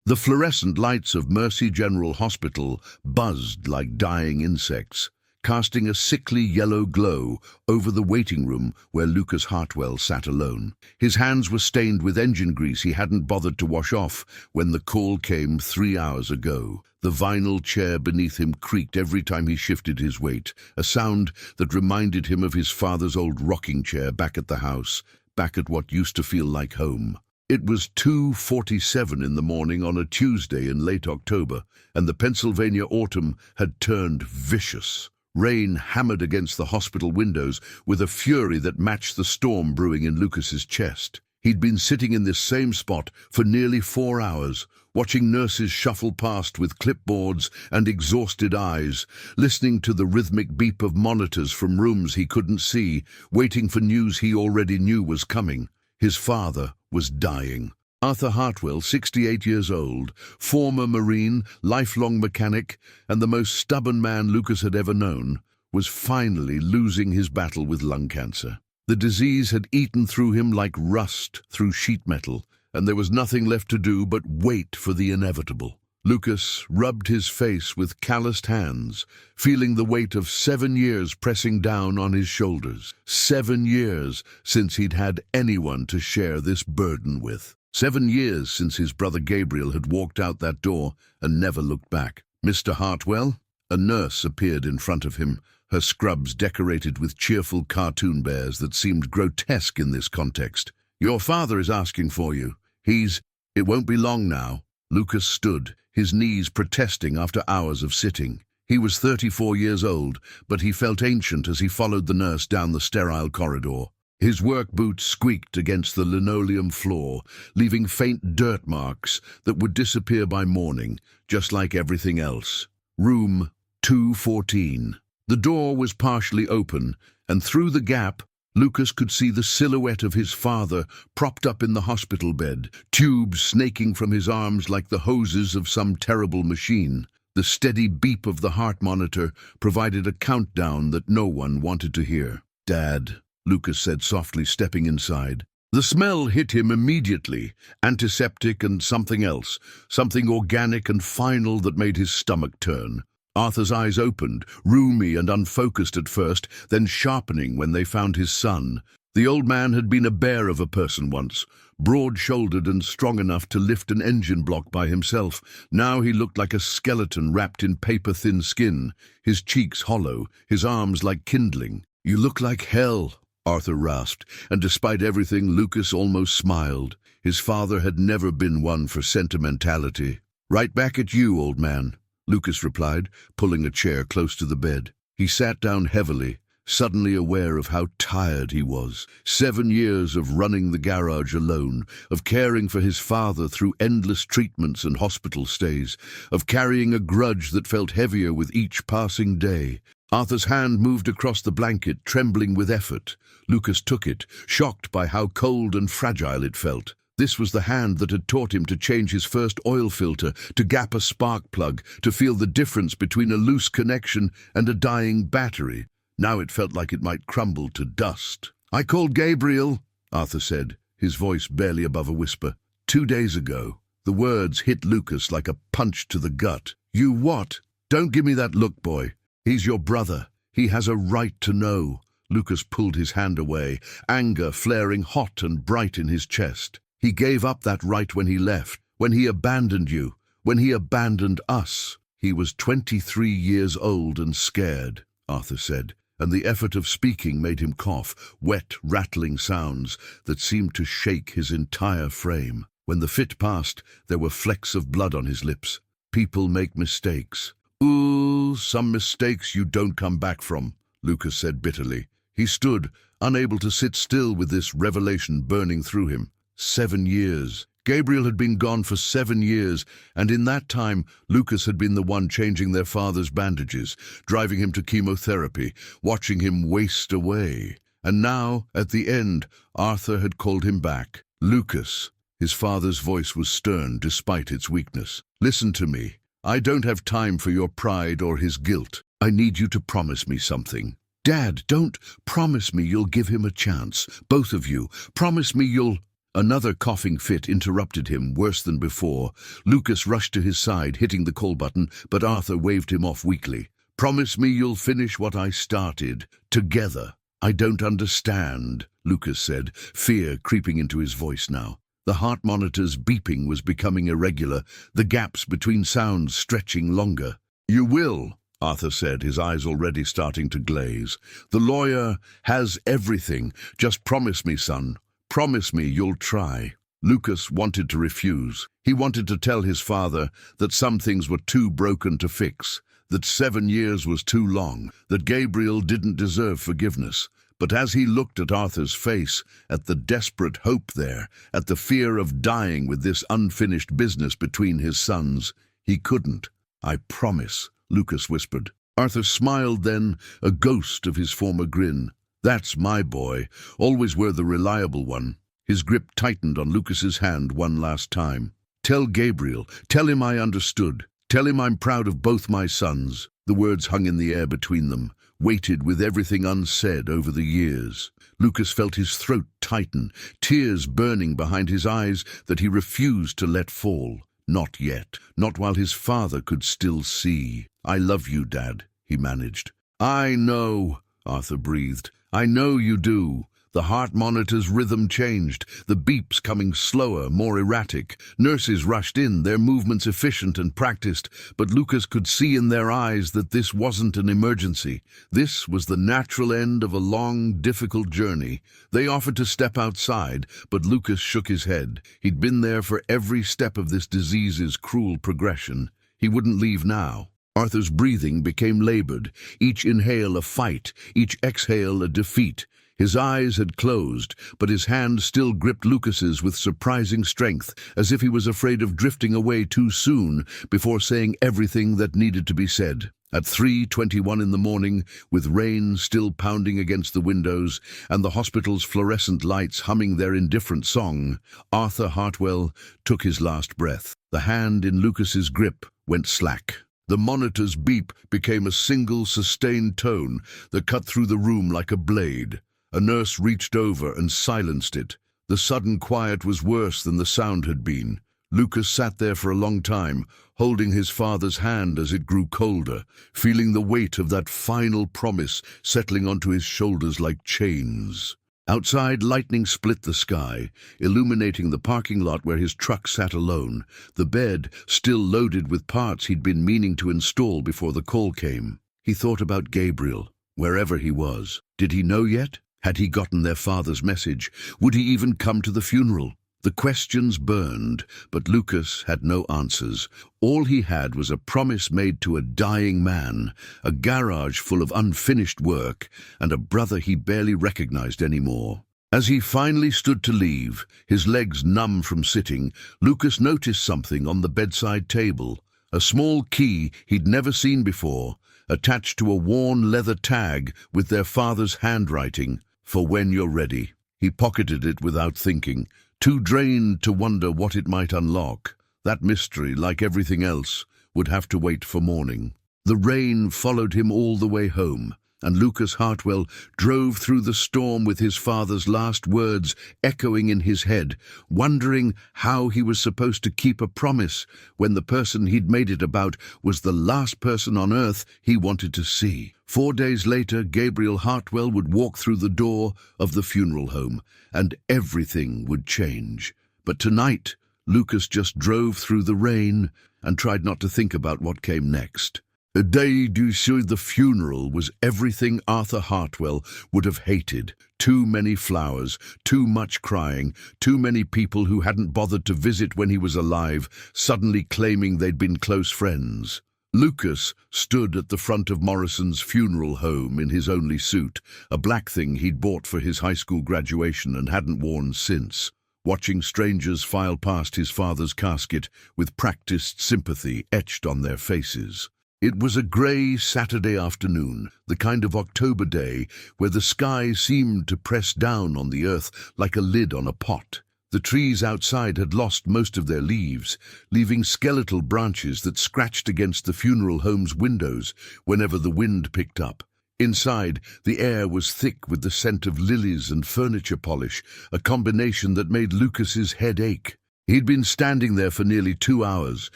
The fluorescent lights of Mercy General Hospital buzzed like dying insects, casting a sickly yellow glow over the waiting room where Lucas Hartwell sat alone. His hands were stained with engine grease he hadn't bothered to wash off when the call came 3 hours ago. The vinyl chair beneath him creaked every time he shifted his weight, a sound that reminded him of his father's old rocking chair back at the house, back at what used to feel like home. It was 2:47 in the morning on a Tuesday in late October, and the Pennsylvania autumn had turned vicious. Rain hammered against the hospital windows with a fury that matched the storm brewing in Lucas's chest. He'd been sitting in this same spot for nearly 4 hours, watching nurses shuffle past with clipboards and exhausted eyes, listening to the rhythmic beep of monitors from rooms he couldn't see, waiting for news he already knew was coming. His father was dying. Arthur Hartwell, 68 years old, former Marine, lifelong mechanic, and the most stubborn man Lucas had ever known, was finally losing his battle with lung cancer. The disease had eaten through him like rust through sheet metal, and there was nothing left to do but wait for the inevitable. Lucas rubbed his face with calloused hands, feeling the weight of 7 years pressing down on his shoulders. 7 years since he'd had anyone to share this burden with. 7 years since his brother Gabriel had walked out that door and never looked back. "Mr. Hartwell?" A nurse appeared in front of him, her scrubs decorated with cheerful cartoon bears that seemed grotesque in this context. "Your father is asking for you. It won't be long now." Lucas stood, his knees protesting after hours of sitting. He was 34 years old, but he felt ancient as he followed the nurse down the sterile corridor. His work boots squeaked against the linoleum floor, leaving faint dirt marks that would disappear by morning, just like everything else. Room 214. The door was partially open, and through the gap, Lucas could see the silhouette of his father propped up in the hospital bed, tubes snaking from his arms like the hoses of some terrible machine. The steady beep of the heart monitor provided a countdown that no one wanted to hear. "Dad," Lucas said softly, stepping inside. The smell hit him immediately, antiseptic and something else, something organic and final that made his stomach turn. Arthur's eyes opened, roomy and unfocused at first, then sharpening when they found his son. The old man had been a bear of a person once, broad-shouldered and strong enough to lift an engine block by himself. Now he looked like a skeleton wrapped in paper-thin skin, his cheeks hollow, his arms like kindling. "You look like hell," Arthur rasped, and despite everything, Lucas almost smiled. His father had never been one for sentimentality. "Right back at you, old man," Lucas replied, pulling a chair close to the bed. He sat down heavily, suddenly aware of how tired he was. 7 years of running the garage alone, of caring for his father through endless treatments and hospital stays, of carrying a grudge that felt heavier with each passing day. Arthur's hand moved across the blanket, trembling with effort. Lucas took it, shocked by how cold and fragile it felt. This was the hand that had taught him to change his first oil filter, to gap a spark plug, to feel the difference between a loose connection and a dying battery. Now it felt like it might crumble to dust. "I called Gabriel," Arthur said, his voice barely above a whisper. 2 days ago. The words hit Lucas like a punch to the gut. "You what? Don't give me that look, boy. He's your brother. He has a right to know." Lucas pulled his hand away, anger flaring hot and bright in his chest. "He gave up that right when he left, when he abandoned you, when he abandoned us." "He was 23 years old and scared," Arthur said, and the effort of speaking made him cough, wet, rattling sounds that seemed to shake his entire frame. When the fit passed, there were flecks of blood on his lips. "People make mistakes." "Ooh, some mistakes you don't come back from," Lucas said bitterly. He stood, unable to sit still with this revelation burning through him. 7 years. Gabriel had been gone for 7 years, and in that time, Lucas had been the one changing their father's bandages, driving him to chemotherapy, watching him waste away. And now, at the end, Arthur had called him back. "Lucas," his father's voice was stern despite its weakness. "Listen to me. I don't have time for your pride or his guilt. I need you to promise me something." "Dad, don't promise me you'll give him a chance. Both of you. Promise me you'll..." Another coughing fit interrupted him, worse than before. Lucas rushed to his side, hitting the call button, but Arthur waved him off weakly. "Promise me you'll finish what I started. Together." "I don't understand," Lucas said, fear creeping into his voice now. The heart monitor's beeping was becoming irregular, the gaps between sounds stretching longer. "You will," Arthur said, his eyes already starting to glaze. "The lawyer has everything. Just promise me, son. Promise me you'll try." Lucas wanted to refuse. He wanted to tell his father that some things were too broken to fix, that 7 years was too long, that Gabriel didn't deserve forgiveness. But as he looked at Arthur's face, at the desperate hope there, at the fear of dying with this unfinished business between his sons, he couldn't. "I promise," Lucas whispered. Arthur smiled then, a ghost of his former grin. "That's my boy. Always were the reliable one." His grip tightened on Lucas's hand one last time. "Tell Gabriel. Tell him I understood. Tell him I'm proud of both my sons." The words hung in the air between them, weighted with everything unsaid over the years. Lucas felt his throat tighten, tears burning behind his eyes that he refused to let fall. Not yet. Not while his father could still see. "I love you, Dad," he managed. "I know," Arthur breathed. "I know you do." The heart monitor's rhythm changed, the beeps coming slower, more erratic. Nurses rushed in, their movements efficient and practiced, but Lucas could see in their eyes that this wasn't an emergency. This was the natural end of a long, difficult journey. They offered to step outside, but Lucas shook his head. He'd been there for every step of this disease's cruel progression. He wouldn't leave now. Arthur's breathing became labored, each inhale a fight, each exhale a defeat. His eyes had closed, but his hand still gripped Lucas's with surprising strength, as if he was afraid of drifting away too soon before saying everything that needed to be said. At 3:21 in the morning, with rain still pounding against the windows and the hospital's fluorescent lights humming their indifferent song, Arthur Hartwell took his last breath. The hand in Lucas's grip went slack. The monitor's beep became a single sustained tone that cut through the room like a blade. A nurse reached over and silenced it. The sudden quiet was worse than the sound had been. Lucas sat there for a long time, holding his father's hand as it grew colder, feeling the weight of that final promise settling onto his shoulders like chains. Outside, lightning split the sky, illuminating the parking lot where his truck sat alone, the bed still loaded with parts he'd been meaning to install before the call came. He thought about Gabriel, wherever he was. Did he know yet? Had he gotten their father's message? Would he even come to the funeral? The questions burned, but Lucas had no answers. All he had was a promise made to a dying man, a garage full of unfinished work, and a brother he barely recognized anymore. As he finally stood to leave, his legs numb from sitting, Lucas noticed something on the bedside table. A small key he'd never seen before, attached to a worn leather tag with their father's handwriting. "For when you're ready." He pocketed it without thinking, too drained to wonder what it might unlock. That mystery, like everything else, would have to wait for morning. The rain followed him all the way home, and Lucas Hartwell drove through the storm with his father's last words echoing in his head, wondering how he was supposed to keep a promise when the person he'd made it about was the last person on earth he wanted to see. 4 days later, Gabriel Hartwell would walk through the door of the funeral home, and everything would change. But tonight, Lucas just drove through the rain and tried not to think about what came next. The day to see the funeral was everything Arthur Hartwell would have hated. Too many flowers, too much crying, too many people who hadn't bothered to visit when he was alive, suddenly claiming they'd been close friends. Lucas stood at the front of Morrison's funeral home in his only suit, a black thing he'd bought for his high school graduation and hadn't worn since, watching strangers file past his father's casket with practiced sympathy etched on their faces. It was a grey Saturday afternoon, the kind of October day where the sky seemed to press down on the earth like a lid on a pot. The trees outside had lost most of their leaves, leaving skeletal branches that scratched against the funeral home's windows whenever the wind picked up. Inside, the air was thick with the scent of lilies and furniture polish, a combination that made Lucas's head ache. He'd been standing there for nearly 2 hours,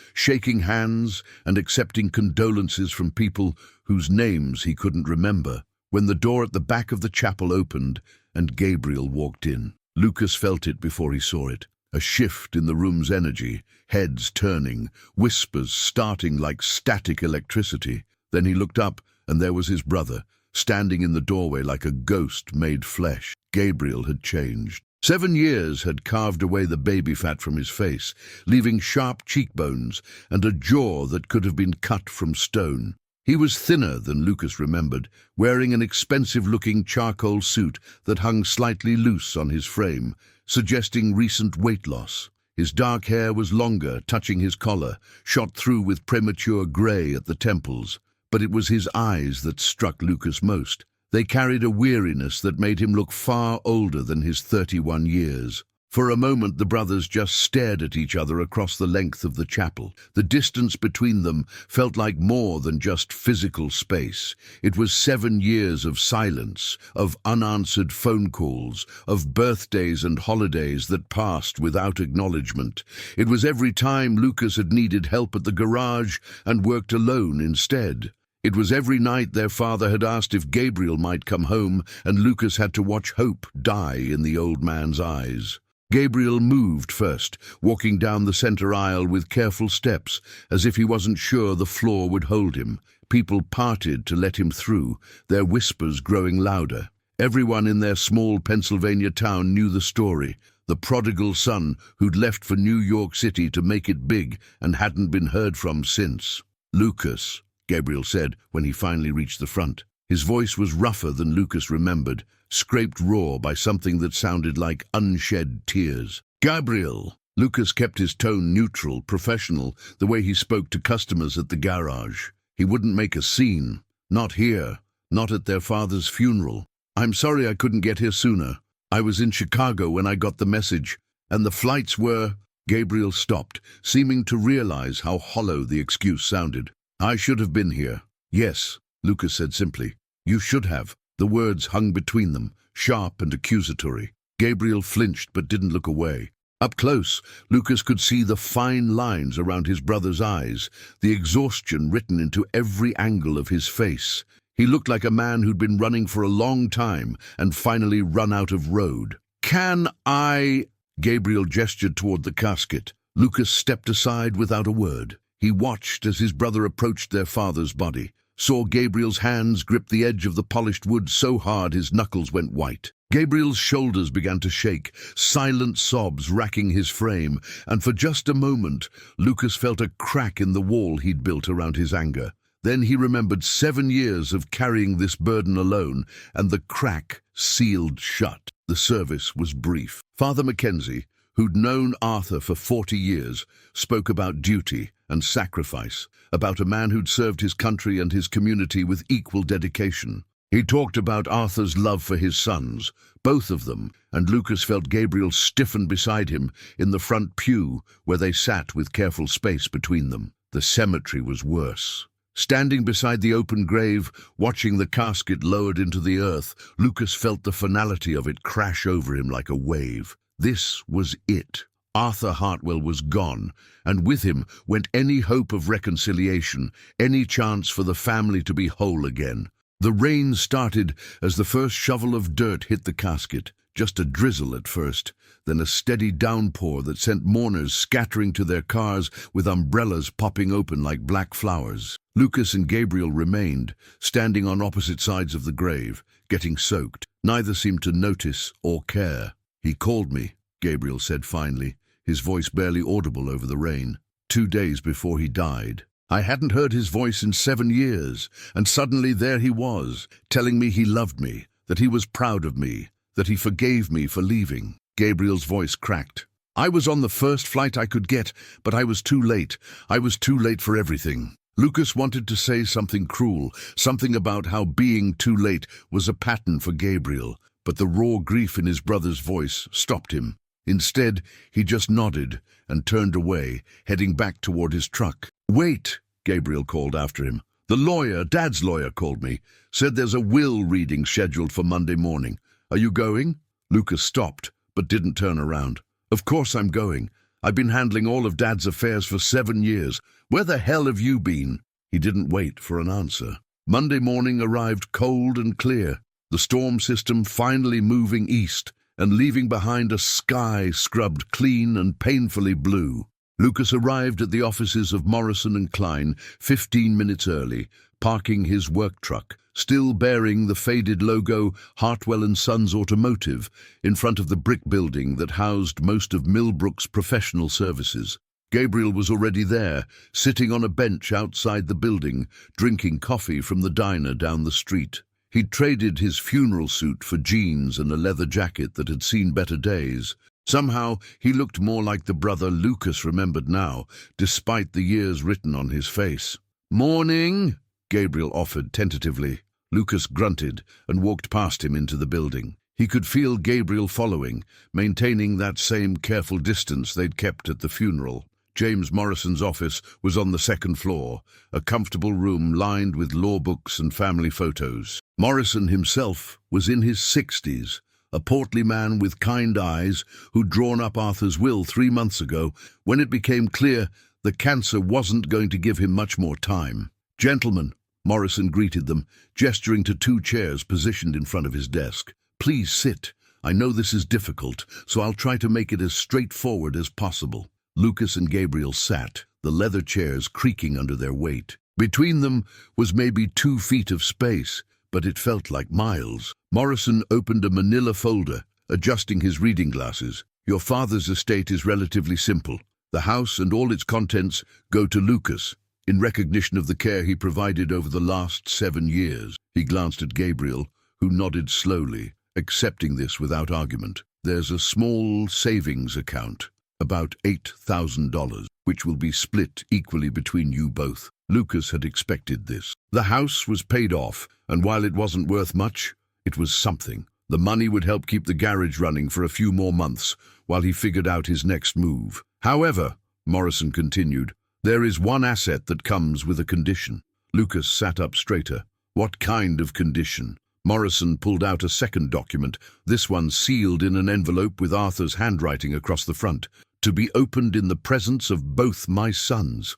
shaking hands and accepting condolences from people whose names he couldn't remember, when the door at the back of the chapel opened and Gabriel walked in. Lucas felt it before he saw it. A shift in the room's energy, heads turning, whispers starting like static electricity. Then he looked up, and there was his brother, standing in the doorway like a ghost made flesh. Gabriel had changed. 7 years had carved away the baby fat from his face, leaving sharp cheekbones and a jaw that could have been cut from stone. He was thinner than Lucas remembered, wearing an expensive-looking charcoal suit that hung slightly loose on his frame, suggesting recent weight loss. His dark hair was longer, touching his collar, shot through with premature grey at the temples. But it was his eyes that struck Lucas most. They carried a weariness that made him look far older than his 31 years. For a moment the brothers just stared at each other across the length of the chapel. The distance between them felt like more than just physical space. It was 7 years of silence, of unanswered phone calls, of birthdays and holidays that passed without acknowledgement. It was every time Lucas had needed help at the garage and worked alone instead. It was every night their father had asked if Gabriel might come home, and Lucas had to watch hope die in the old man's eyes. Gabriel moved first, walking down the center aisle with careful steps, as if he wasn't sure the floor would hold him. People parted to let him through, their whispers growing louder. Everyone in their small Pennsylvania town knew the story. The prodigal son who'd left for New York City to make it big and hadn't been heard from since. "Lucas," Gabriel said when he finally reached the front. His voice was rougher than Lucas remembered, scraped raw by something that sounded like unshed tears. "Gabriel!" Lucas kept his tone neutral, professional, the way he spoke to customers at the garage. He wouldn't make a scene. Not here. Not at their father's funeral. "I'm sorry I couldn't get here sooner. I was in Chicago when I got the message, and the flights were—" Gabriel stopped, seeming to realize how hollow the excuse sounded. "I should have been here." "Yes," Lucas said simply. "You should have." The words hung between them, sharp and accusatory. Gabriel flinched but didn't look away. Up close, Lucas could see the fine lines around his brother's eyes, the exhaustion written into every angle of his face. He looked like a man who'd been running for a long time and finally run out of road. "Can I—" Gabriel gestured toward the casket. Lucas stepped aside without a word. He watched as his brother approached their father's body, saw Gabriel's hands grip the edge of the polished wood so hard his knuckles went white. Gabriel's shoulders began to shake, silent sobs racking his frame, and for just a moment, Lucas felt a crack in the wall he'd built around his anger. Then he remembered 7 years of carrying this burden alone, and the crack sealed shut. The service was brief. Father Mackenzie, who'd known Arthur for 40 years, spoke about duty and sacrifice, about a man who'd served his country and his community with equal dedication. He talked about Arthur's love for his sons, both of them, and Lucas felt Gabriel stiffen beside him in the front pew where they sat with careful space between them. The cemetery was worse. Standing beside the open grave, watching the casket lowered into the earth, Lucas felt the finality of it crash over him like a wave. This was it. Arthur Hartwell was gone, and with him went any hope of reconciliation, any chance for the family to be whole again. The rain started as the first shovel of dirt hit the casket, just a drizzle at first, then a steady downpour that sent mourners scattering to their cars with umbrellas popping open like black flowers. Lucas and Gabriel remained, standing on opposite sides of the grave, getting soaked. Neither seemed to notice or care. "He called me," Gabriel said finally, his voice barely audible over the rain. 2 days before he died. I hadn't heard his voice in 7 years, and suddenly there he was, telling me he loved me, that he was proud of me, that he forgave me for leaving. Gabriel's voice cracked. "I was on the first flight I could get, but I was too late. I was too late for everything." Lucas wanted to say something cruel, something about how being too late was a pattern for Gabriel, but the raw grief in his brother's voice stopped him. Instead, he just nodded and turned away, heading back toward his truck. "Wait," Gabriel called after him. The lawyer, Dad's lawyer, called me. Said there's a will reading scheduled for Monday morning. Are you going? Lucas stopped, but didn't turn around. Of course I'm going. I've been handling all of Dad's affairs for 7 years. Where the hell have you been? He didn't wait for an answer. Monday morning arrived cold and clear, the storm system finally moving east and leaving behind a sky scrubbed clean and painfully blue. Lucas arrived at the offices of Morrison and Klein 15 minutes early, parking his work truck, still bearing the faded logo Hartwell and Sons Automotive, in front of the brick building that housed most of Millbrook's professional services. Gabriel was already there, sitting on a bench outside the building, drinking coffee from the diner down the street. He'd traded his funeral suit for jeans and a leather jacket that had seen better days. Somehow, he looked more like the brother Lucas remembered now, despite the years written on his face. "Morning," Gabriel offered tentatively. Lucas grunted and walked past him into the building. He could feel Gabriel following, maintaining that same careful distance they'd kept at the funeral. James Morrison's office was on the second floor, a comfortable room lined with law books and family photos. Morrison himself was in his 60s, a portly man with kind eyes who'd drawn up Arthur's will 3 months ago when it became clear the cancer wasn't going to give him much more time. "Gentlemen," Morrison greeted them, gesturing to 2 chairs positioned in front of his desk. "Please sit. I know this is difficult, so I'll try to make it as straightforward as possible." Lucas and Gabriel sat, the leather chairs creaking under their weight. Between them was maybe 2 feet of space, but it felt like miles. Morrison opened a manila folder, adjusting his reading glasses. "Your father's estate is relatively simple. The house and all its contents go to Lucas, in recognition of the care he provided over the last 7 years. He glanced at Gabriel, who nodded slowly, accepting this without argument. "There's a small savings account, about $8,000, which will be split equally between you both." Lucas had expected this. The house was paid off, and while it wasn't worth much, it was something. The money would help keep the garage running for a few more months, while he figured out his next move. "However," Morrison continued, "there is one asset that comes with a condition." Lucas sat up straighter. "What kind of condition?" Morrison pulled out a second document, this one sealed in an envelope with Arthur's handwriting across the front. "To be opened in the presence of both my sons."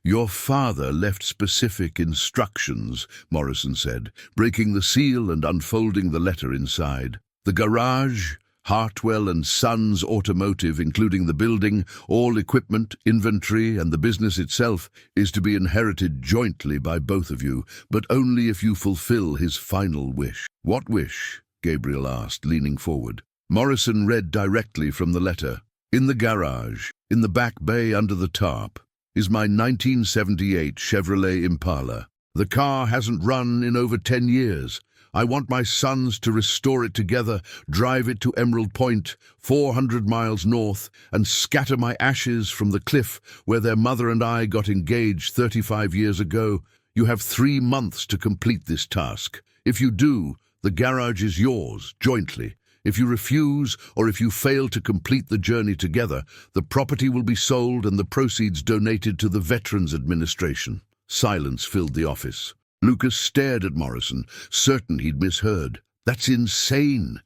"Your father left specific instructions," Morrison said, breaking the seal and unfolding the letter inside. "The garage, Hartwell and Sons Automotive, including the building, all equipment, inventory, and the business itself, is to be inherited jointly by both of you, but only if you fulfill his final wish." "What wish?" Gabriel asked, leaning forward. Morrison read directly from the letter. "In the garage, in the back bay under the tarp, is my 1978 Chevrolet Impala. The car hasn't run in over 10 years. I want my sons to restore it together, drive it to Emerald Point, 400 miles north, and scatter my ashes from the cliff where their mother and I got engaged 35 years ago. You have 3 months to complete this task. If you do, the garage is yours, jointly. If you refuse, or if you fail to complete the journey together, the property will be sold and the proceeds donated to the Veterans Administration." Silence filled the office. Lucas stared at Morrison, certain he'd misheard. "That's insane.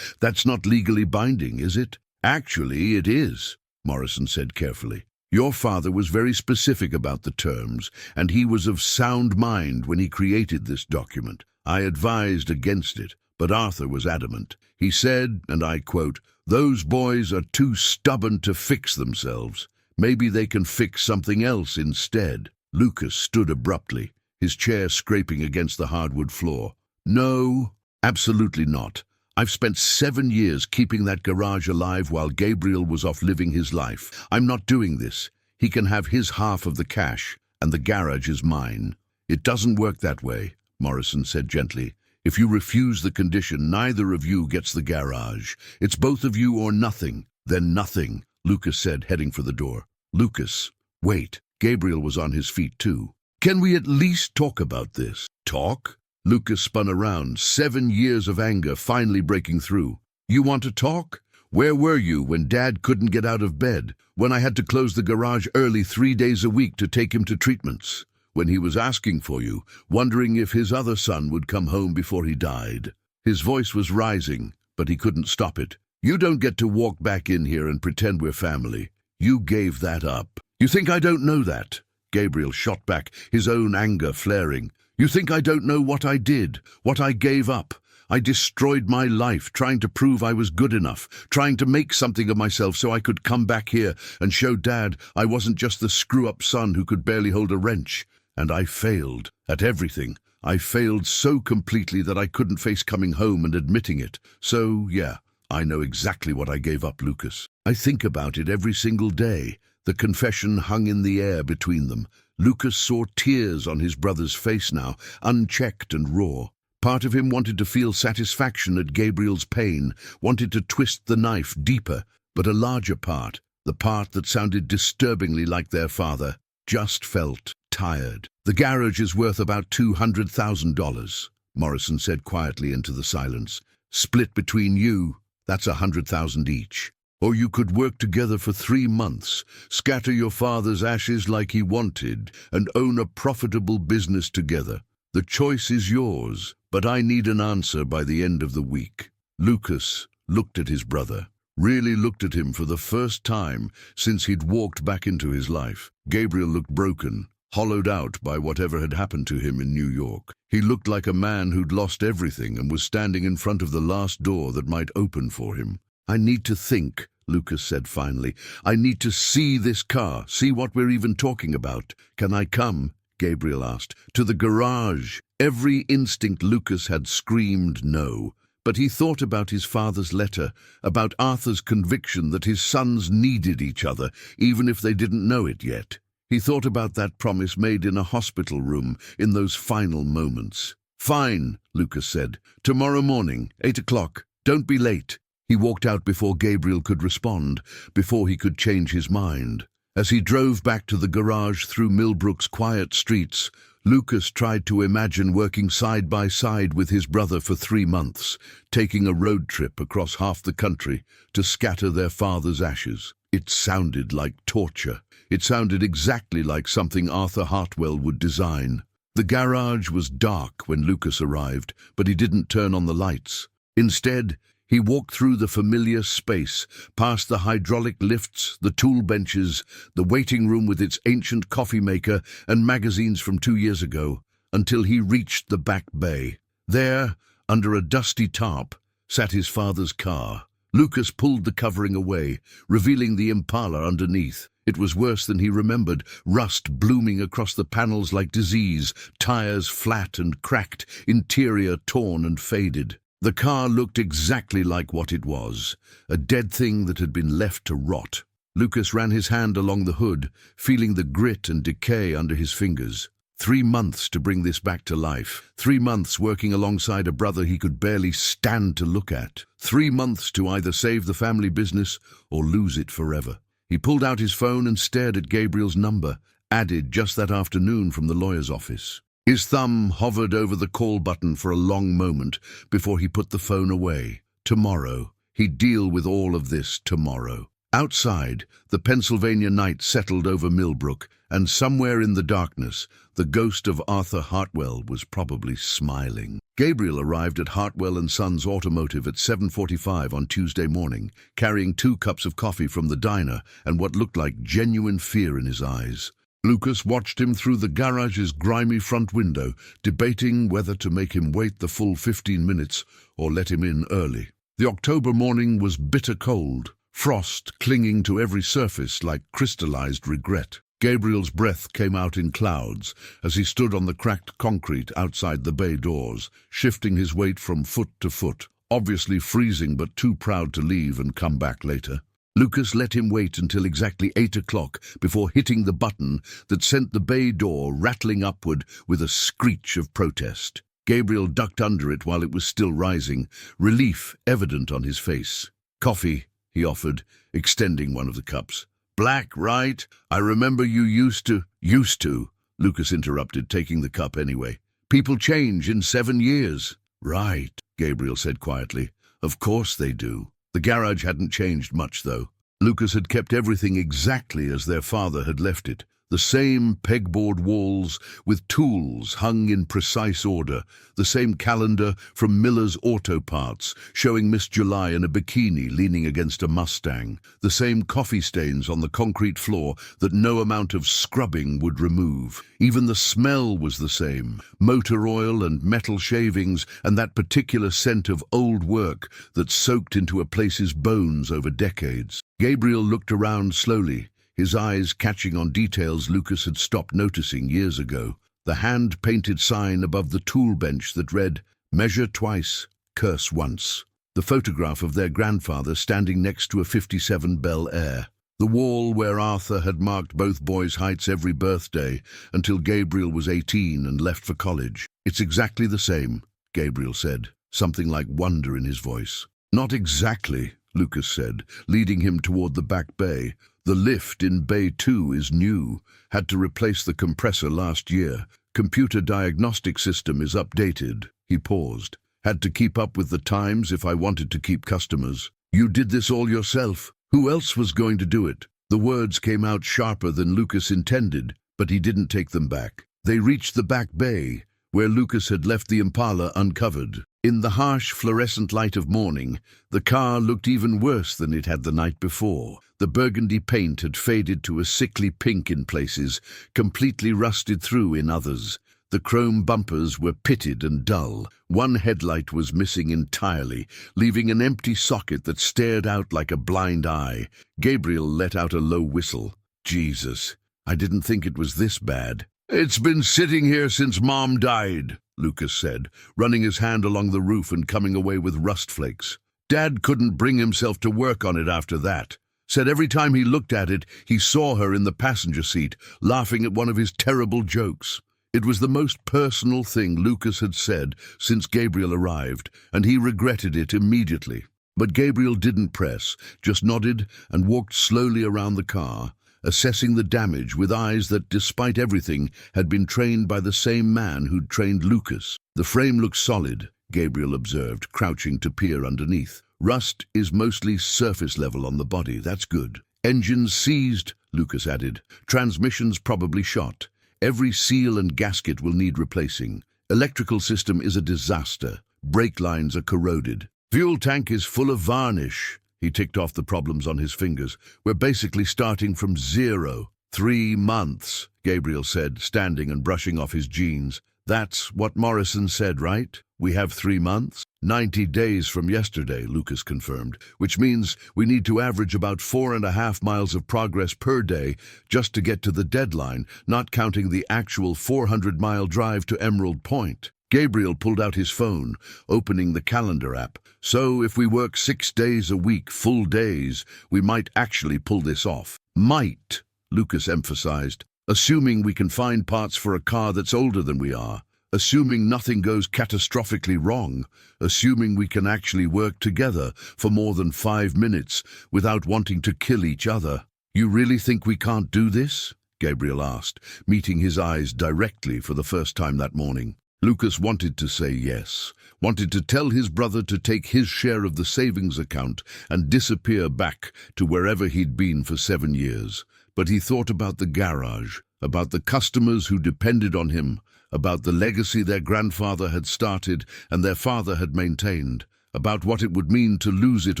That's not legally binding, is it?" "Actually, it is," Morrison said carefully. "Your father was very specific about the terms, and he was of sound mind when he created this document. I advised against it, but Arthur was adamant. He said, and I quote, 'Those boys are too stubborn to fix themselves. Maybe they can fix something else instead.'" Lucas stood abruptly, his chair scraping against the hardwood floor. "No, absolutely not. I've spent 7 years keeping that garage alive while Gabriel was off living his life. I'm not doing this. He can have his half of the cash, and the garage is mine." "It doesn't work that way," Morrison said gently. "If you refuse the condition, neither of you gets the garage. It's both of you or nothing." "Then nothing," Lucas said, heading for the door. "Lucas, wait." Gabriel was on his feet too. "Can we at least talk about this?" "Talk?" Lucas spun around, 7 years of anger finally breaking through. "You want to talk? Where were you when Dad couldn't get out of bed? When I had to close the garage early 3 days a week to take him to treatments? when he was asking for you, wondering if his other son would come home before he died." His voice was rising, but he couldn't stop it. "You don't get to walk back in here and pretend we're family. You gave that up." "You think I don't know that?" Gabriel shot back, his own anger flaring. "You think I don't know what I did, what I gave up? I destroyed my life trying to prove I was good enough, trying to make something of myself so I could come back here and show Dad I wasn't just the screw-up son who could barely hold a wrench. And I failed at everything. I failed so completely that I couldn't face coming home and admitting it. So, yeah, I know exactly what I gave up, Lucas. I think about it every single day." The confession hung in the air between them. Lucas saw tears on his brother's face now, unchecked and raw. Part of him wanted to feel satisfaction at Gabriel's pain, wanted to twist the knife deeper, but a larger part, the part that sounded disturbingly like their father, just felt tired. "The garage is worth about $200,000, Morrison said quietly into the silence. "Split between you, that's $100,000 each. Or you could work together for 3 months, scatter your father's ashes like he wanted, and own a profitable business together. The choice is yours, but I need an answer by the end of the week." Lucas looked at his brother, really looked at him for the first time since he'd walked back into his life. Gabriel looked broken, hollowed out by whatever had happened to him in New York. He looked like a man who'd lost everything and was standing in front of the last door that might open for him. "I need to think," Lucas said finally. "I need to see this car, see what we're even talking about." "Can I come?" Gabriel asked. "To the garage." Every instinct Lucas had screamed no. But he thought about his father's letter, about Arthur's conviction that his sons needed each other, even if they didn't know it yet. He thought about that promise made in a hospital room in those final moments. "Fine," Lucas said. "Tomorrow morning, 8 o'clock. Don't be late." He walked out before Gabriel could respond, before he could change his mind. As he drove back to the garage through Millbrook's quiet streets, Lucas tried to imagine working side by side with his brother for 3 months, taking a road trip across half the country to scatter their father's ashes. It sounded like torture. It sounded exactly like something Arthur Hartwell would design. The garage was dark when Lucas arrived, but he didn't turn on the lights. Instead, he walked through the familiar space, past the hydraulic lifts, the tool benches, the waiting room with its ancient coffee maker and magazines from 2 years ago, until he reached the back bay. There, under a dusty tarp, sat his father's car. Lucas pulled the covering away, revealing the Impala underneath. It was worse than he remembered, rust blooming across the panels like disease, tires flat and cracked, interior torn and faded. The car looked exactly like what it was, a dead thing that had been left to rot. Lucas ran his hand along the hood, feeling the grit and decay under his fingers. 3 months to bring this back to life. 3 months working alongside a brother he could barely stand to look at. 3 months to either save the family business or lose it forever. He pulled out his phone and stared at Gabriel's number, added just that afternoon from the lawyer's office. His thumb hovered over the call button for a long moment before he put the phone away. Tomorrow. He'd deal with all of this tomorrow. Outside, the Pennsylvania night settled over Millbrook, and somewhere in the darkness, the ghost of Arthur Hartwell was probably smiling. Gabriel arrived at Hartwell & Sons Automotive at 7:45 on Tuesday morning, carrying 2 cups of coffee from the diner and what looked like genuine fear in his eyes. Lucas watched him through the garage's grimy front window, debating whether to make him wait the full 15 minutes or let him in early. The October morning was bitter cold, frost clinging to every surface like crystallized regret. Gabriel's breath came out in clouds as he stood on the cracked concrete outside the bay doors, shifting his weight from foot to foot, obviously freezing but too proud to leave and come back later. Lucas let him wait until exactly 8 o'clock before hitting the button that sent the bay door rattling upward with a screech of protest. Gabriel ducked under it while it was still rising, relief evident on his face. "Coffee," he offered, extending one of the cups. "Black, right? I remember you used to..." "Used to," Lucas interrupted, taking the cup anyway. "People change in 7 years." "Right," Gabriel said quietly. "Of course they do." The garage hadn't changed much, though. Lucas had kept everything exactly as their father had left it. The same pegboard walls with tools hung in precise order. The same calendar from Miller's Auto Parts showing Miss July in a bikini leaning against a Mustang. The same coffee stains on the concrete floor that no amount of scrubbing would remove. Even the smell was the same. Motor oil and metal shavings and that particular scent of old work that soaked into a place's bones over decades. Gabriel looked around slowly, his eyes catching on details Lucas had stopped noticing years ago. The hand-painted sign above the tool bench that read, "Measure twice, curse once." The photograph of their grandfather standing next to a '57 Bel Air. The wall where Arthur had marked both boys' heights every birthday until Gabriel was 18 and left for college. "It's exactly the same," Gabriel said, something like wonder in his voice. "Not exactly," Lucas said, leading him toward the back bay. "The lift in Bay 2 is new. Had to replace the compressor last year. Computer diagnostic system is updated." He paused. "Had to keep up with the times if I wanted to keep customers." "You did this all yourself? Who else was going to do it?" The words came out sharper than Lucas intended, but he didn't take them back. They reached the back bay, where Lucas had left the Impala uncovered. In the harsh fluorescent light of morning, the car looked even worse than it had the night before. The burgundy paint had faded to a sickly pink in places, completely rusted through in others. The chrome bumpers were pitted and dull. One headlight was missing entirely, leaving an empty socket that stared out like a blind eye. Gabriel let out a low whistle. "Jesus, I didn't think it was this bad." "It's been sitting here since Mom died," Lucas said, running his hand along the roof and coming away with rust flakes. "Dad couldn't bring himself to work on it after that. Said every time he looked at it, he saw her in the passenger seat, laughing at one of his terrible jokes." It was the most personal thing Lucas had said since Gabriel arrived, and he regretted it immediately. But Gabriel didn't press, just nodded and walked slowly around the car, assessing the damage with eyes that, despite everything, had been trained by the same man who'd trained Lucas. "The frame looks solid," Gabriel observed, crouching to peer underneath. "Rust is mostly surface level on the body, that's good." "Engines seized," Lucas added. "Transmissions probably shot. Every seal and gasket will need replacing. Electrical system is a disaster. Brake lines are corroded. Fuel tank is full of varnish." He ticked off the problems on his fingers. "We're basically starting from zero." 3 months, Gabriel said, standing and brushing off his jeans. "That's what Morrison said, right? We have 3 months?" 90 days from yesterday, Lucas confirmed, which means we need to average about 4.5 miles of progress per day just to get to the deadline, not counting the actual 400-mile drive to Emerald Point. Gabriel pulled out his phone, opening the calendar app. "So if we work 6 days a week, full days, we might actually pull this off." "Might," Lucas emphasized, "assuming we can find parts for a car that's older than we are. Assuming nothing goes catastrophically wrong, assuming we can actually work together for more than 5 minutes without wanting to kill each other." "You really think we can't do this?" Gabriel asked, meeting his eyes directly for the first time that morning. Lucas wanted to say yes, wanted to tell his brother to take his share of the savings account and disappear back to wherever he'd been for 7 years. But he thought about the garage, about the customers who depended on him, about the legacy their grandfather had started and their father had maintained, about what it would mean to lose it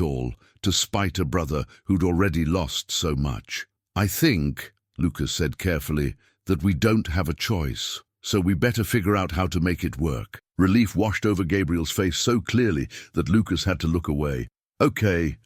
all, to spite a brother who'd already lost so much. "I think," Lucas said carefully, "that we don't have a choice, so we better figure out how to make it work." Relief washed over Gabriel's face so clearly that Lucas had to look away. Okay,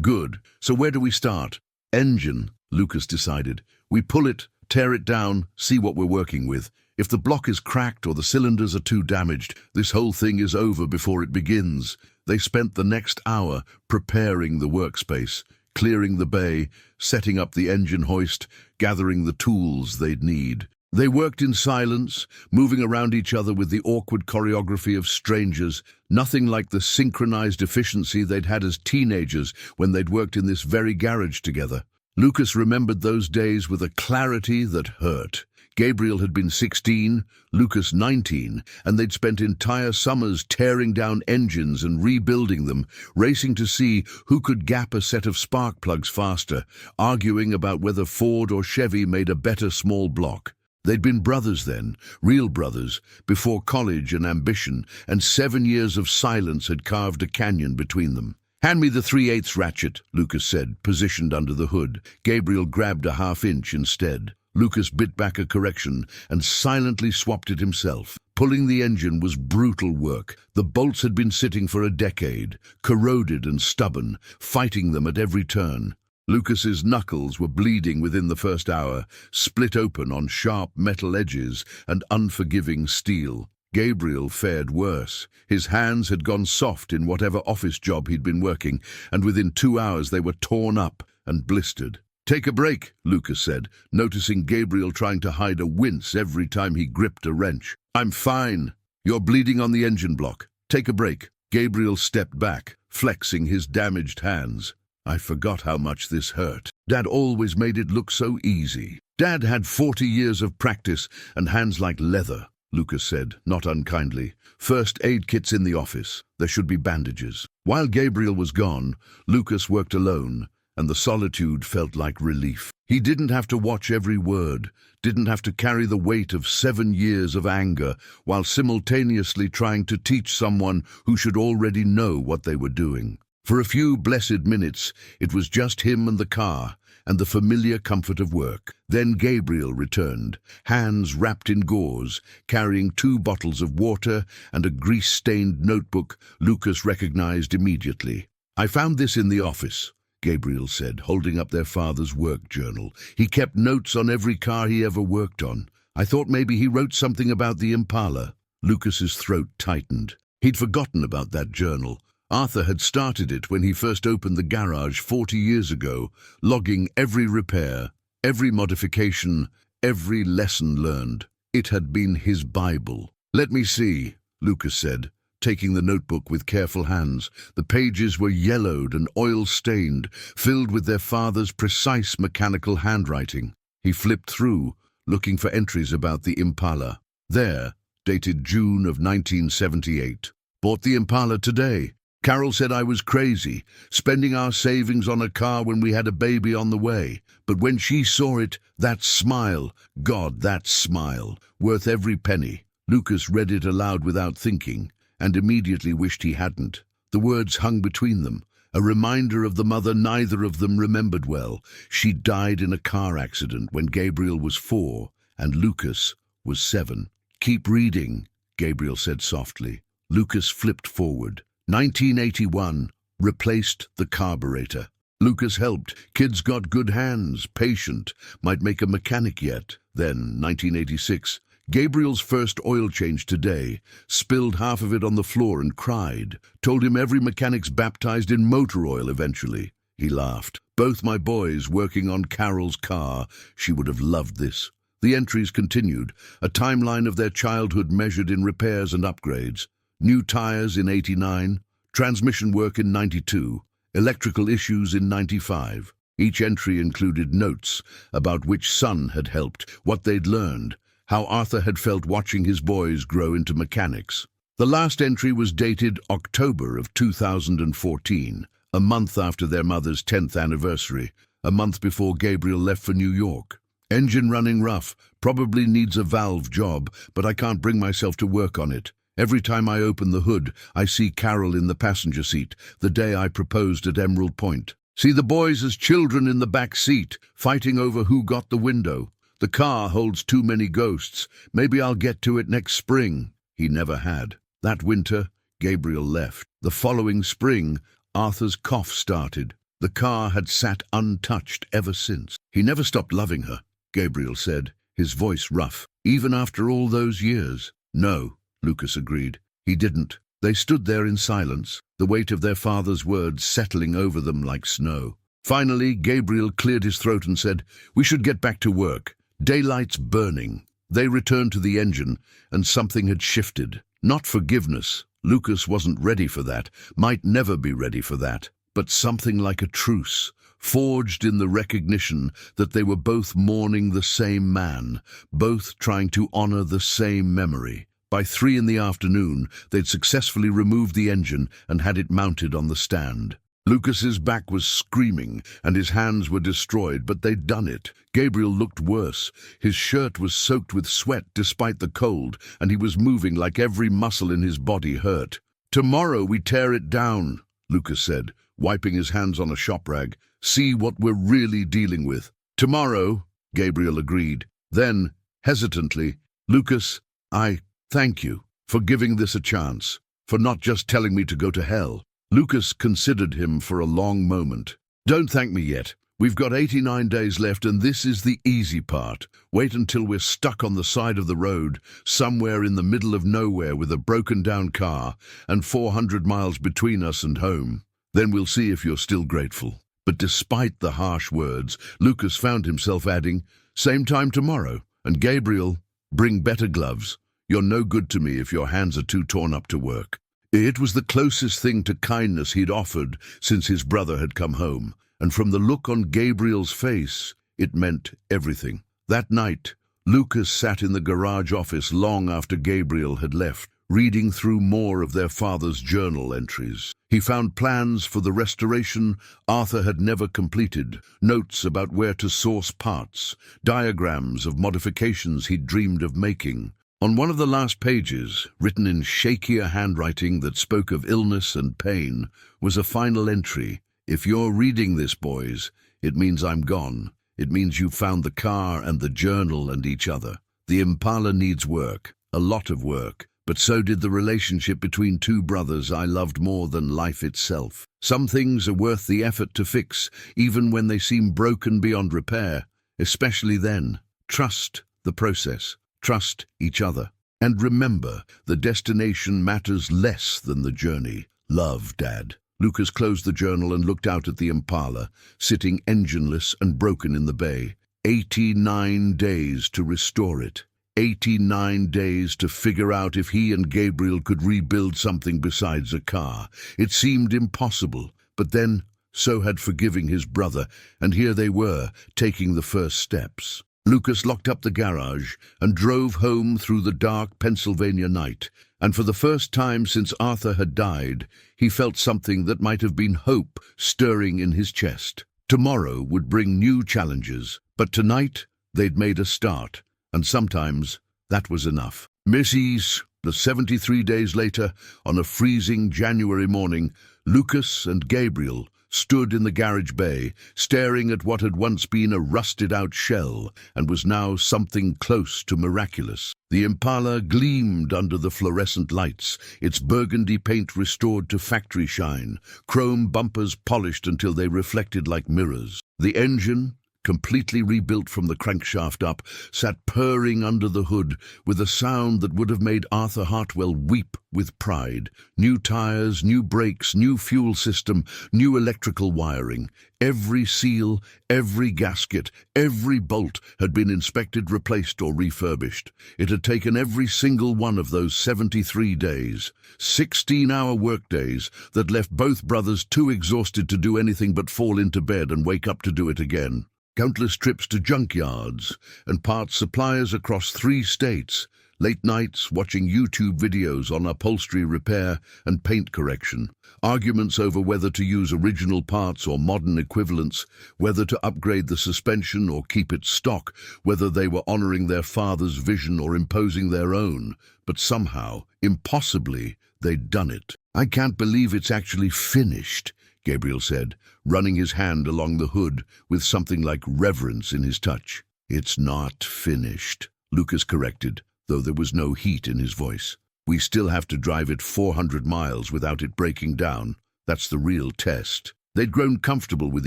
good. So where do we start?" "Engine," Lucas decided. "We pull it, tear it down, see what we're working with. If the block is cracked or the cylinders are too damaged, this whole thing is over before it begins." They spent the next hour preparing the workspace, clearing the bay, setting up the engine hoist, gathering the tools they'd need. They worked in silence, moving around each other with the awkward choreography of strangers, nothing like the synchronized efficiency they'd had as teenagers when they'd worked in this very garage together. Lucas remembered those days with a clarity that hurt. Gabriel had been 16, Lucas 19, and they'd spent entire summers tearing down engines and rebuilding them, racing to see who could gap a set of spark plugs faster, arguing about whether Ford or Chevy made a better small block. They'd been brothers then, real brothers, before college and ambition, and 7 years of silence had carved a canyon between them. "Hand me the 3/8 ratchet," Lucas said, positioned under the hood. Gabriel grabbed a half-inch instead. Lucas bit back a correction and silently swapped it himself. Pulling the engine was brutal work. The bolts had been sitting for a decade, corroded and stubborn, fighting them at every turn. Lucas's knuckles were bleeding within the first hour, split open on sharp metal edges and unforgiving steel. Gabriel fared worse. His hands had gone soft in whatever office job he'd been working, and within 2 hours they were torn up and blistered. "Take a break," Lucas said, noticing Gabriel trying to hide a wince every time he gripped a wrench. "I'm fine. You're bleeding on the engine block. Take a break." Gabriel stepped back, flexing his damaged hands. "I forgot how much this hurt. Dad always made it look so easy." "Dad had 40 years of practice and hands like leather," Lucas said, not unkindly. "First aid kit's in the office. There should be bandages." While Gabriel was gone, Lucas worked alone, and the solitude felt like relief. He didn't have to watch every word, didn't have to carry the weight of 7 years of anger, while simultaneously trying to teach someone who should already know what they were doing. For a few blessed minutes, it was just him and the car, and the familiar comfort of work. Then Gabriel returned, hands wrapped in gauze, carrying 2 bottles of water and a grease-stained notebook Lucas recognized immediately. "I found this in the office," Gabriel said, holding up their father's work journal. "He kept notes on every car he ever worked on. I thought maybe he wrote something about the Impala." Lucas's throat tightened. He'd forgotten about that journal. Arthur had started it when he first opened the garage 40 years ago, logging every repair, every modification, every lesson learned. It had been his Bible. "Let me see," Lucas said, taking the notebook with careful hands. The pages were yellowed and oil-stained, filled with their father's precise mechanical handwriting. He flipped through, looking for entries about the Impala. There, dated June of 1978. "Bought the Impala today. Carol said I was crazy, spending our savings on a car when we had a baby on the way. But when she saw it, that smile, God, that smile, worth every penny." Lucas read it aloud without thinking, and immediately wished he hadn't. The words hung between them, a reminder of the mother neither of them remembered well. She died in a car accident when Gabriel was 4, and Lucas was 7. "Keep reading," Gabriel said softly. Lucas flipped forward. 1981, replaced the carburetor. Lucas helped. Kids got good hands, patient, might make a mechanic yet. Then, 1986, Gabriel's first oil change today, spilled half of it on the floor and cried. Told him every mechanic's baptized in motor oil eventually. He laughed. "Both my boys working on Carol's car. She would have loved this." The entries continued, a timeline of their childhood measured in repairs and upgrades. New tires in 89, transmission work in 92, electrical issues in 95. Each entry included notes about which son had helped, what they'd learned, how Arthur had felt watching his boys grow into mechanics. The last entry was dated October of 2014, a month after their mother's 10th anniversary, a month before Gabriel left for New York. "Engine running rough, probably needs a valve job, but I can't bring myself to work on it. Every time I open the hood, I see Carol in the passenger seat, the day I proposed at Emerald Point. See the boys as children in the back seat, fighting over who got the window. The car holds too many ghosts. Maybe I'll get to it next spring." He never had. That winter, Gabriel left. The following spring, Arthur's cough started. The car had sat untouched ever since. "He never stopped loving her," Gabriel said, his voice rough. "Even after all those years." "No," Lucas agreed. "He didn't." They stood there in silence, the weight of their father's words settling over them like snow. Finally, Gabriel cleared his throat and said, "We should get back to work. Daylight's burning." They returned to the engine, and something had shifted. Not forgiveness. Lucas wasn't ready for that, might never be ready for that, but something like a truce. forged in the recognition that they were both mourning the same man, both trying to honor the same memory. By 3 in the afternoon, they'd successfully removed the engine and had it mounted on the stand. Lucas's back was screaming and his hands were destroyed, but they'd done it. Gabriel looked worse. His shirt was soaked with sweat despite the cold, and he was moving like every muscle in his body hurt. "Tomorrow we tear it down," Lucas said, wiping his hands on a shop rag. "See what we're really dealing with." "Tomorrow," Gabriel agreed. Then, hesitantly, "Lucas, I thank you for giving this a chance, for not just telling me to go to hell." Lucas considered him for a long moment. "Don't thank me yet. We've got 89 days left, and this is the easy part. Wait until we're stuck on the side of the road, somewhere in the middle of nowhere with a broken-down car and 400 miles between us and home. Then we'll see if you're still grateful." But despite the harsh words, Lucas found himself adding, "Same time tomorrow, and Gabriel, bring better gloves. You're no good to me if your hands are too torn up to work." It was the closest thing to kindness he'd offered since his brother had come home, and from the look on Gabriel's face, it meant everything. That night, Lucas sat in the garage office long after Gabriel had left, reading through more of their father's journal entries. He found plans for the restoration Arthur had never completed, notes about where to source parts, diagrams of modifications he'd dreamed of making. On one of the last pages, written in shakier handwriting that spoke of illness and pain, was a final entry. "If you're reading this, boys, it means I'm gone. It means you found the car and the journal and each other. The Impala needs work, a lot of work, but so did the relationship between two brothers I loved more than life itself. Some things are worth the effort to fix, even when they seem broken beyond repair, especially then. Trust the process. Trust each other. And remember, the destination matters less than the journey. Love, Dad." Lucas closed the journal and looked out at the Impala, sitting engineless and broken in the bay. 89 days to restore it. 89 days to figure out if he and Gabriel could rebuild something besides a car. It seemed impossible, but then so had forgiving his brother, and here they were, taking the first steps. Lucas locked up the garage and drove home through the dark Pennsylvania night, and for the first time since Arthur had died, he felt something that might have been hope stirring in his chest. Tomorrow would bring new challenges, but tonight they'd made a start, and sometimes that was enough. Mrs. 73 days later, on a freezing January morning, Lucas and Gabriel stood in the garage bay, staring at what had once been a rusted-out shell and was now something close to miraculous. The Impala gleamed under the fluorescent lights, its burgundy paint restored to factory shine, chrome bumpers polished until they reflected like mirrors. The engine, completely rebuilt from the crankshaft up, sat purring under the hood with a sound that would have made Arthur Hartwell weep with pride. New tires, new brakes, new fuel system, new electrical wiring. Every seal, every gasket, every bolt had been inspected, replaced, or refurbished. It had taken every single one of those 73 days, 16-hour workdays that left both brothers too exhausted to do anything but fall into bed and wake up to do it again. Countless trips to junkyards and parts suppliers across 3 states, late nights watching YouTube videos on upholstery repair and paint correction, arguments over whether to use original parts or modern equivalents, whether to upgrade the suspension or keep it stock, whether they were honoring their father's vision or imposing their own. But somehow, impossibly, they'd done it. "I can't believe it's actually finished," Gabriel said, running his hand along the hood with something like reverence in his touch. "It's not finished," Lucas corrected, though there was no heat in his voice. "We still have to drive it 400 miles without it breaking down. That's the real test." They'd grown comfortable with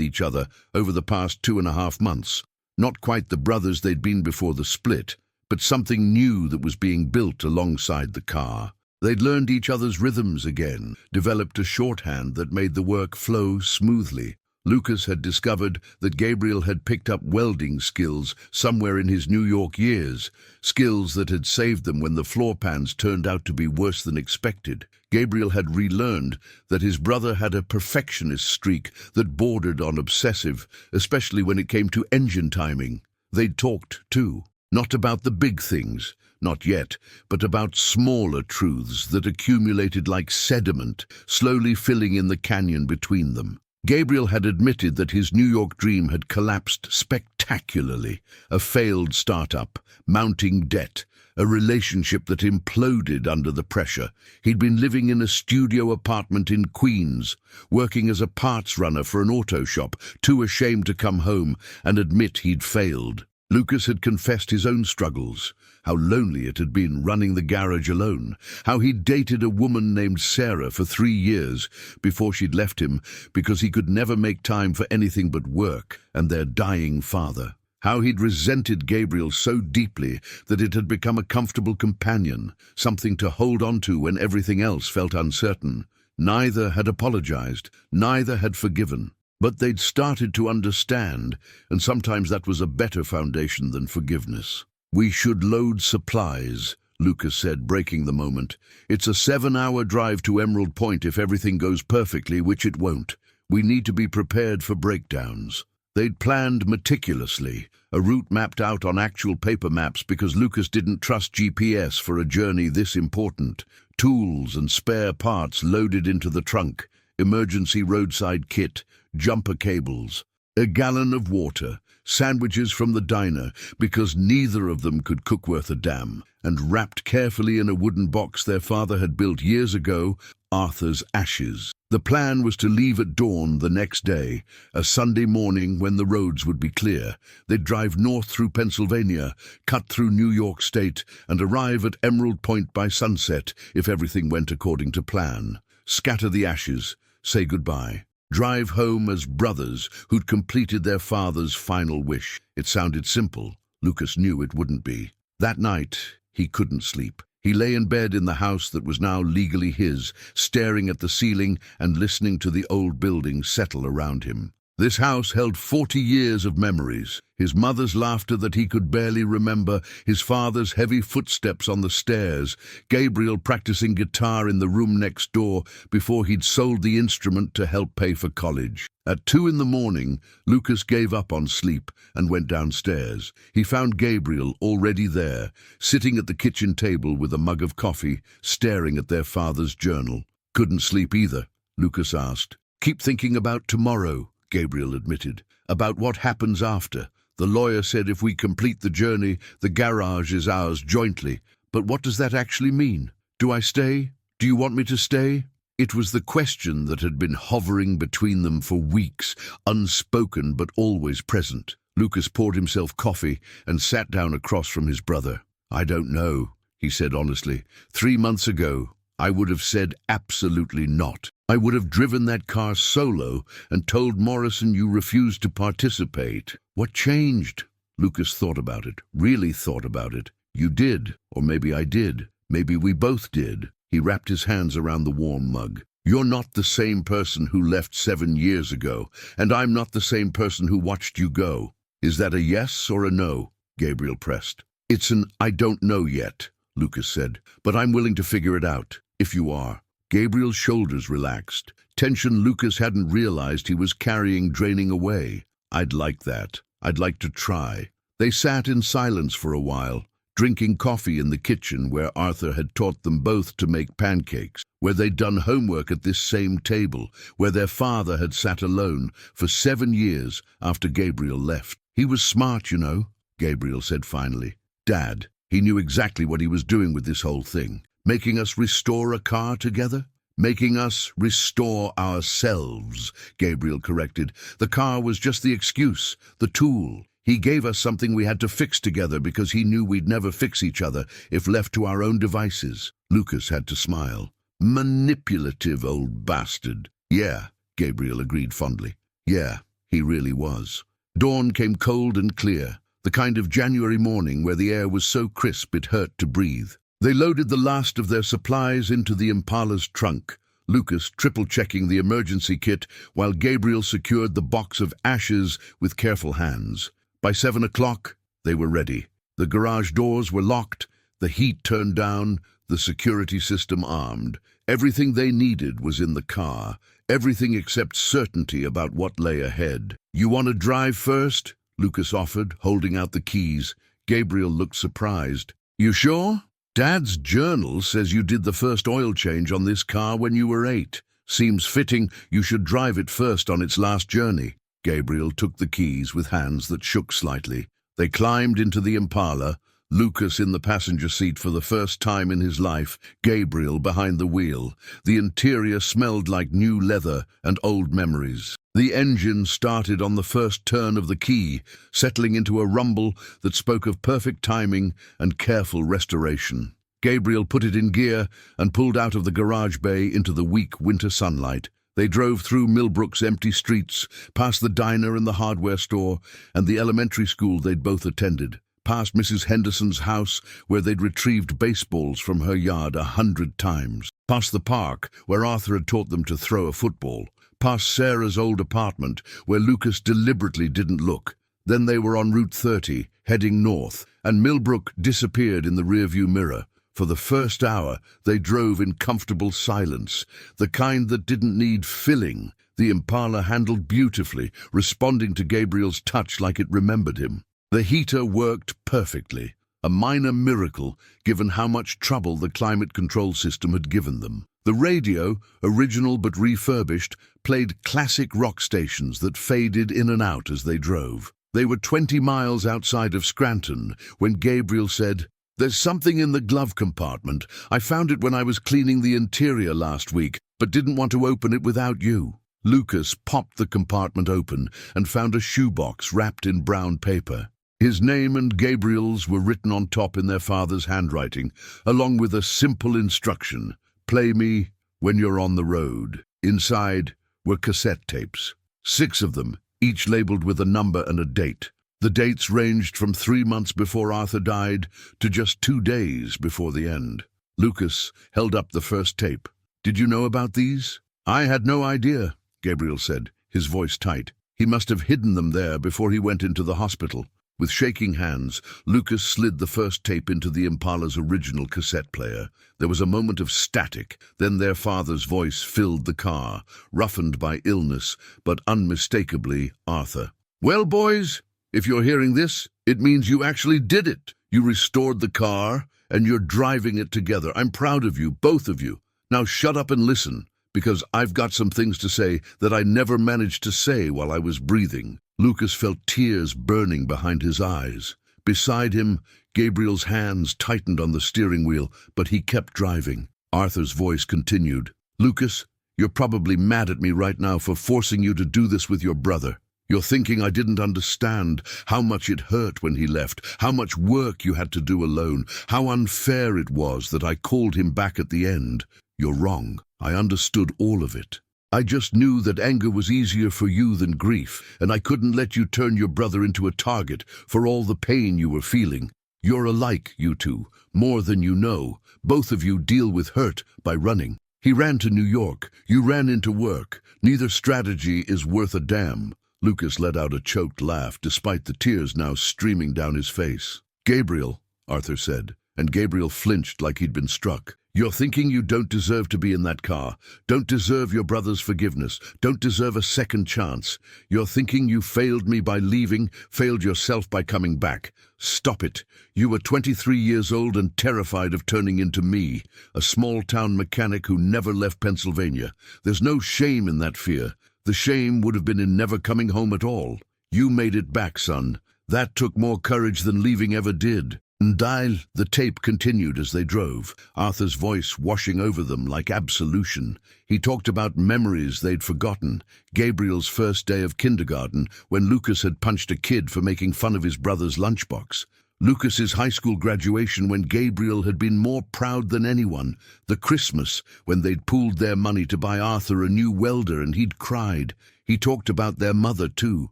each other over the past 2.5 months. Not quite the brothers they'd been before the split, but something new that was being built alongside the car. They'd learned each other's rhythms again, developed a shorthand that made the work flow smoothly. Lucas had discovered that Gabriel had picked up welding skills somewhere in his New York years, skills that had saved them when the floor pans turned out to be worse than expected. Gabriel had relearned that his brother had a perfectionist streak that bordered on obsessive, especially when it came to engine timing. They'd talked, too, not about the big things, not yet, but about smaller truths that accumulated like sediment, slowly filling in the canyon between them. Gabriel had admitted that his New York dream had collapsed spectacularly, a failed startup, mounting debt, a relationship that imploded under the pressure. He'd been living in a studio apartment in Queens, working as a parts runner for an auto shop, too ashamed to come home and admit he'd failed. Lucas had confessed his own struggles, how lonely it had been running the garage alone, how he'd dated a woman named Sarah for 3 years before she'd left him because he could never make time for anything but work and their dying father, how he'd resented Gabriel so deeply that it had become a comfortable companion, something to hold on to when everything else felt uncertain. Neither had apologized, neither had forgiven. But they'd started to understand, and sometimes that was a better foundation than forgiveness. "We should load supplies," Lucas said, breaking the moment. "It's a 7-hour drive to Emerald Point if everything goes perfectly, which it won't. We need to be prepared for breakdowns." They'd planned meticulously, a route mapped out on actual paper maps because Lucas didn't trust GPS for a journey this important. Tools and spare parts loaded into the trunk, emergency roadside kit, jumper cables, a gallon of water, sandwiches from the diner because neither of them could cook worth a damn, and wrapped carefully in a wooden box their father had built years ago, Arthur's ashes. The plan was to leave at dawn the next day, a Sunday morning when the roads would be clear. They'd drive north through Pennsylvania, cut through New York State, and arrive at Emerald Point by sunset if everything went according to plan. Scatter the ashes, say goodbye. Drive home as brothers who'd completed their father's final wish. It sounded simple. Lucas knew it wouldn't be. That night, he couldn't sleep. He lay in bed in the house that was now legally his, staring at the ceiling and listening to the old building settle around him. This house held 40 years of memories. His mother's laughter that he could barely remember, his father's heavy footsteps on the stairs, Gabriel practicing guitar in the room next door before he'd sold the instrument to help pay for college. At 2 in the morning, Lucas gave up on sleep and went downstairs. He found Gabriel already there, sitting at the kitchen table with a mug of coffee, staring at their father's journal. "Couldn't sleep either?" Lucas asked. "Keep thinking about tomorrow," Gabriel admitted, "about what happens after. The lawyer said if we complete the journey, the garage is ours jointly. But what does that actually mean? Do I stay? Do you want me to stay?" It was the question that had been hovering between them for weeks, unspoken but always present. Lucas poured himself coffee and sat down across from his brother. "I don't know," he said honestly. 3 months ago, I would have said absolutely not. I would have driven that car solo and told Morrison you refused to participate. What changed? Lucas thought about it, really thought about it. You did, or maybe I did. Maybe we both did. He wrapped his hands around the warm mug. You're not the same person who left 7 years ago, and I'm not the same person who watched you go. Is that a yes or a no? Gabriel pressed. It's an I don't know yet, Lucas said, but I'm willing to figure it out, if you are. Gabriel's shoulders relaxed. Tension Lucas hadn't realized he was carrying draining away. I'd like that. I'd like to try. They sat in silence for a while, drinking coffee in the kitchen where Arthur had taught them both to make pancakes, where they'd done homework at this same table, where their father had sat alone for 7 years after Gabriel left. He was smart, you know, Gabriel said finally. Dad, he knew exactly what he was doing with this whole thing. Making us restore a car together? Making us restore ourselves, Gabriel corrected. The car was just the excuse, the tool. He gave us something we had to fix together because he knew we'd never fix each other if left to our own devices. Lucas had to smile. Manipulative old bastard. Yeah, Gabriel agreed fondly. Yeah, he really was. Dawn came cold and clear, the kind of January morning where the air was so crisp it hurt to breathe. They loaded the last of their supplies into the Impala's trunk, Lucas triple-checking the emergency kit while Gabriel secured the box of ashes with careful hands. By 7 o'clock, they were ready. The garage doors were locked, the heat turned down, the security system armed. Everything they needed was in the car, everything except certainty about what lay ahead. "You want to drive first?" Lucas offered, holding out the keys. Gabriel looked surprised. "You sure? Dad's journal says you did the first oil change on this car when you were 8. Seems fitting you should drive it first on its last journey." Gabriel took the keys with hands that shook slightly. They climbed into the Impala, Lucas in the passenger seat for the first time in his life, Gabriel behind the wheel. The interior smelled like new leather and old memories. The engine started on the first turn of the key, settling into a rumble that spoke of perfect timing and careful restoration. Gabriel put it in gear and pulled out of the garage bay into the weak winter sunlight. They drove through Millbrook's empty streets, past the diner and the hardware store, and the elementary school they'd both attended, past Mrs. Henderson's house, where they'd retrieved baseballs from her yard 100 times, past the park, where Arthur had taught them to throw a football, past Sarah's old apartment, where Lucas deliberately didn't look. Then they were on Route 30, heading north, and Millbrook disappeared in the rearview mirror. For the first hour, they drove in comfortable silence, the kind that didn't need filling. The Impala handled beautifully, responding to Gabriel's touch like it remembered him. The heater worked perfectly, a minor miracle given how much trouble the climate control system had given them. The radio, original but refurbished, played classic rock stations that faded in and out as they drove. They were 20 miles outside of Scranton when Gabriel said, "There's something in the glove compartment. I found it when I was cleaning the interior last week, but didn't want to open it without you." Lucas popped the compartment open and found a shoebox wrapped in brown paper. His name and Gabriel's were written on top in their father's handwriting, along with a simple instruction: "Play me when you're on the road." Inside were cassette tapes, 6 of them, each labeled with a number and a date. The dates ranged from 3 months before Arthur died to just 2 days before the end. Lucas held up the first tape. "Did you know about these?" "I had no idea," Gabriel said, his voice tight. He must have hidden them there before he went into the hospital. With shaking hands, Lucas slid the first tape into the Impala's original cassette player. There was a moment of static, then their father's voice filled the car, roughened by illness, but unmistakably Arthur. "Well, boys, if you're hearing this, it means you actually did it. You restored the car, and you're driving it together. I'm proud of you, both of you. Now shut up and listen, because I've got some things to say that I never managed to say while I was breathing." Lucas felt tears burning behind his eyes. Beside him, Gabriel's hands tightened on the steering wheel, but he kept driving. Arthur's voice continued. "Lucas, you're probably mad at me right now for forcing you to do this with your brother. You're thinking I didn't understand how much it hurt when he left, how much work you had to do alone, how unfair it was that I called him back at the end. You're wrong. I understood all of it. I just knew that anger was easier for you than grief, and I couldn't let you turn your brother into a target for all the pain you were feeling. You're alike, you two, more than you know. Both of you deal with hurt by running. He ran to New York. You ran into work. Neither strategy is worth a damn." Lucas let out a choked laugh, despite the tears now streaming down his face. "Gabriel," Arthur said, and Gabriel flinched like he'd been struck. "You're thinking you don't deserve to be in that car, don't deserve your brother's forgiveness, don't deserve a second chance. You're thinking you failed me by leaving, failed yourself by coming back. Stop it. You were 23 years old and terrified of turning into me, a small-town mechanic who never left Pennsylvania. There's no shame in that fear. The shame would have been in never coming home at all. You made it back, son. That took more courage than leaving ever did." Dial, the tape continued as they drove, Arthur's voice washing over them like absolution. He talked about memories they'd forgotten. Gabriel's first day of kindergarten, when Lucas had punched a kid for making fun of his brother's lunchbox. Lucas's high school graduation, when Gabriel had been more proud than anyone. The Christmas, when they'd pooled their money to buy Arthur a new welder and he'd cried. He talked about their mother, too,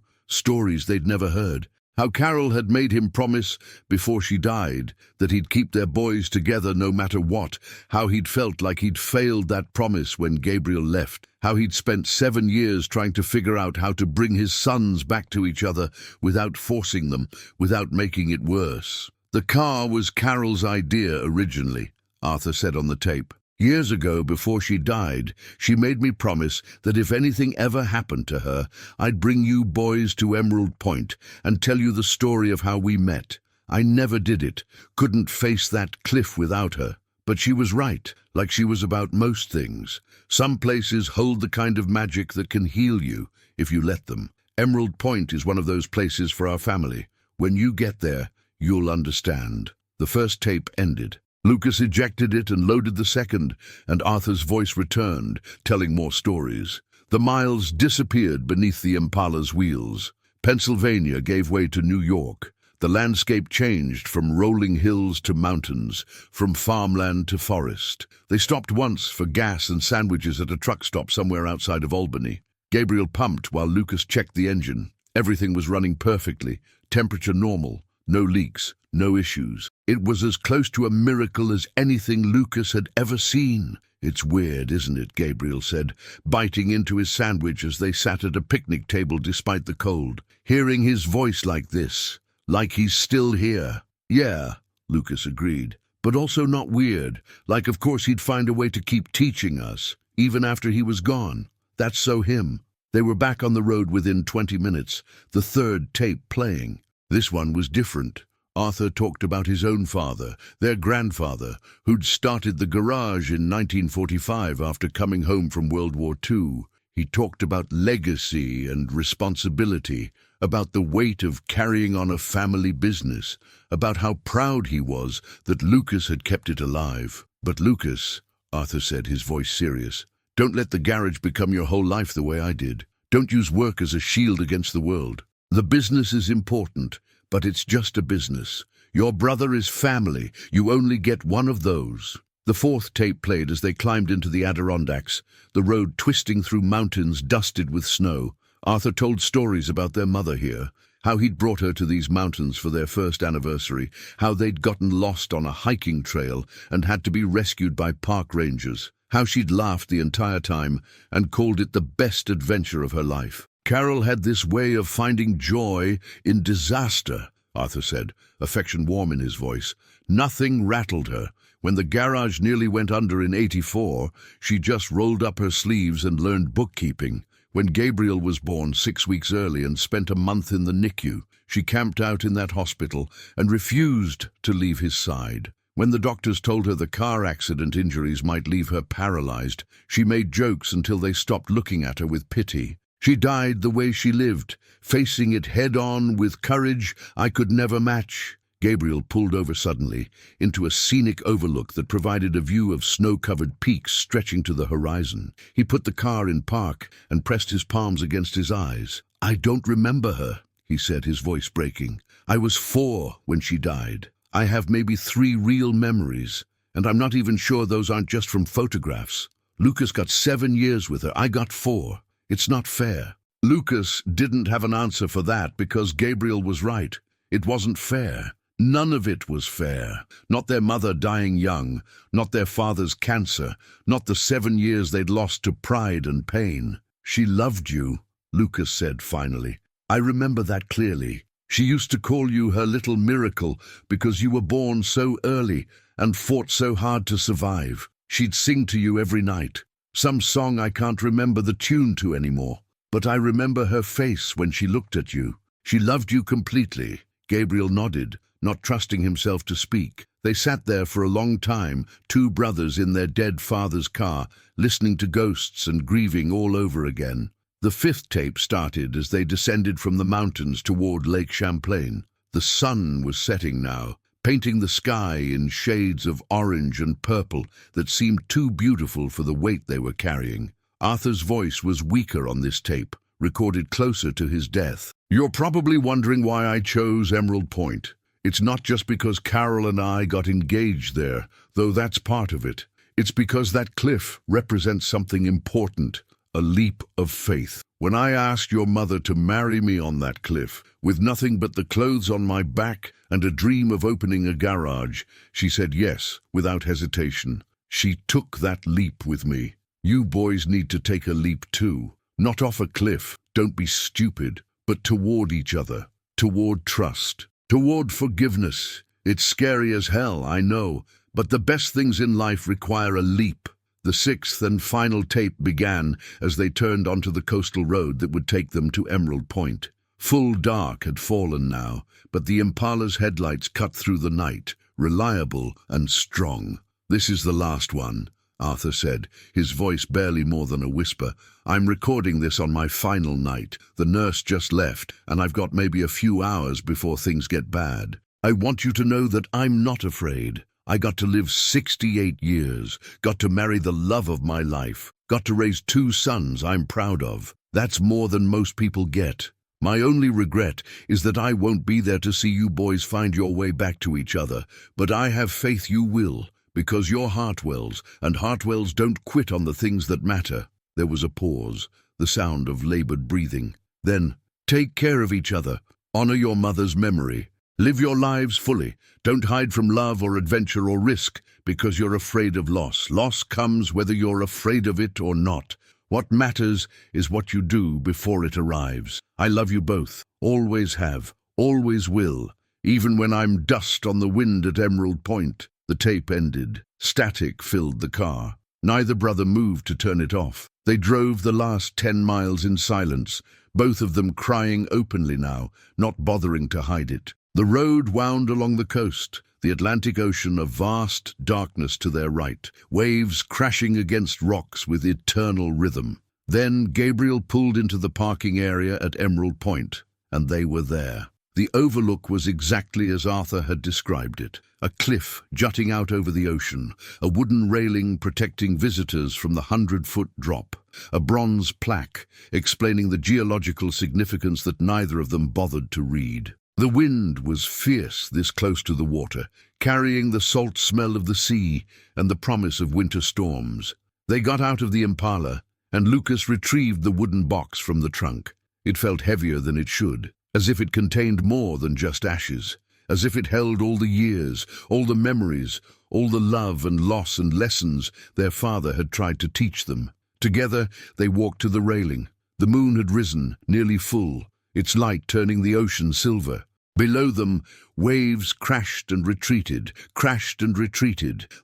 stories they'd never heard. How Carol had made him promise before she died that he'd keep their boys together no matter what, how he'd felt like he'd failed that promise when Gabriel left, how he'd spent 7 years trying to figure out how to bring his sons back to each other without forcing them, without making it worse. The car was Carol's idea originally, Arthur said on the tape. Years ago, before she died, she made me promise that if anything ever happened to her, I'd bring you boys to Emerald Point and tell you the story of how we met. I never did it, couldn't face that cliff without her. But she was right, like she was about most things. Some places hold the kind of magic that can heal you, if you let them. Emerald Point is one of those places for our family. When you get there, you'll understand. The first tape ended. Lucas ejected it and loaded the second, and Arthur's voice returned, telling more stories. The miles disappeared beneath the Impala's wheels. Pennsylvania gave way to New York. The landscape changed from rolling hills to mountains, from farmland to forest. They stopped once for gas and sandwiches at a truck stop somewhere outside of Albany. Gabriel pumped while Lucas checked the engine. Everything was running perfectly, temperature normal, no leaks, no issues. It was as close to a miracle as anything Lucas had ever seen. It's weird, isn't it, Gabriel said, biting into his sandwich as they sat at a picnic table despite the cold. Hearing his voice like this, like he's still here. Yeah, Lucas agreed, but also not weird, like of course he'd find a way to keep teaching us, even after he was gone. That's so him. They were back on the road within 20 minutes, the third tape playing. This one was different. Arthur talked about his own father, their grandfather, who'd started the garage in 1945 after coming home from World War II. He talked about legacy and responsibility, about the weight of carrying on a family business, about how proud he was that Lucas had kept it alive. But Lucas, Arthur said, his voice serious, don't let the garage become your whole life the way I did. Don't use work as a shield against the world. The business is important, but it's just a business. Your brother is family. You only get one of those. The fourth tape played as they climbed into the Adirondacks, the road twisting through mountains dusted with snow. Arthur told stories about their mother here, how he'd brought her to these mountains for their first anniversary, how they'd gotten lost on a hiking trail and had to be rescued by park rangers, how she'd laughed the entire time and called it the best adventure of her life. Carol had this way of finding joy in disaster, Arthur said, affection warm in his voice. Nothing rattled her. When the garage nearly went under in '84, she just rolled up her sleeves and learned bookkeeping. When Gabriel was born 6 weeks early and spent a month in the NICU, she camped out in that hospital and refused to leave his side. When the doctors told her the car accident injuries might leave her paralyzed, she made jokes until they stopped looking at her with pity. She died the way she lived, facing it head-on with courage I could never match. Gabriel pulled over suddenly, into a scenic overlook that provided a view of snow-covered peaks stretching to the horizon. He put the car in park and pressed his palms against his eyes. I don't remember her, he said, his voice breaking. I was 4 when she died. I have maybe 3 real memories, and I'm not even sure those aren't just from photographs. Lucas got 7 years with her. I got 4. It's not fair. Lucas didn't have an answer for that because Gabriel was right. It wasn't fair. None of it was fair. Not their mother dying young, not their father's cancer, not the 7 years they'd lost to pride and pain. She loved you, Lucas said finally. I remember that clearly. She used to call you her little miracle because you were born so early and fought so hard to survive. She'd sing to you every night. Some song I can't remember the tune to anymore. But I remember her face when she looked at you. She loved you completely. Gabriel nodded, not trusting himself to speak. They sat there for a long time, 2 brothers in their dead father's car, listening to ghosts and grieving all over again. The 5th tape started as they descended from the mountains toward Lake Champlain. The sun was setting now, painting the sky in shades of orange and purple that seemed too beautiful for the weight they were carrying. Arthur's voice was weaker on this tape, recorded closer to his death. You're probably wondering why I chose Emerald Point. It's not just because Carol and I got engaged there, though that's part of it. It's because that cliff represents something important, a leap of faith. When I asked your mother to marry me on that cliff, with nothing but the clothes on my back and a dream of opening a garage, she said yes, without hesitation. She took that leap with me. You boys need to take a leap too. Not off a cliff, don't be stupid, but toward each other, toward trust, toward forgiveness. It's scary as hell, I know, but the best things in life require a leap. The sixth and final tape began as they turned onto the coastal road that would take them to Emerald Point. Full dark had fallen now, but the Impala's headlights cut through the night, reliable and strong. "This is the last one," Arthur said, his voice barely more than a whisper. "I'm recording this on my final night. The nurse just left, and I've got maybe a few hours before things get bad. I want you to know that I'm not afraid. I got to live 68 years, got to marry the love of my life, got to raise 2 sons I'm proud of. That's more than most people get. My only regret is that I won't be there to see you boys find your way back to each other, but I have faith you will, because you're Hartwells, and Hartwells don't quit on the things that matter." There was a pause, the sound of labored breathing. Then, "Take care of each other. Honor your mother's memory. Live your lives fully. Don't hide from love or adventure or risk because you're afraid of loss. Loss comes whether you're afraid of it or not. What matters is what you do before it arrives. I love you both. Always have. Always will. Even when I'm dust on the wind at Emerald Point." The tape ended. Static filled the car. Neither brother moved to turn it off. They drove the last 10 miles in silence, both of them crying openly now, not bothering to hide it. The road wound along the coast, the Atlantic Ocean a vast darkness to their right, waves crashing against rocks with eternal rhythm. Then Gabriel pulled into the parking area at Emerald Point, and they were there. The overlook was exactly as Arthur had described it. A cliff jutting out over the ocean, a wooden railing protecting visitors from the 100-foot drop, a bronze plaque explaining the geological significance that neither of them bothered to read. The wind was fierce this close to the water, carrying the salt smell of the sea and the promise of winter storms. They got out of the Impala, and Lucas retrieved the wooden box from the trunk. It felt heavier than it should, as if it contained more than just ashes, as if it held all the years, all the memories, all the love and loss and lessons their father had tried to teach them. Together they walked to the railing. The moon had risen, nearly full, its light turning the ocean silver. Below them, waves crashed and retreated,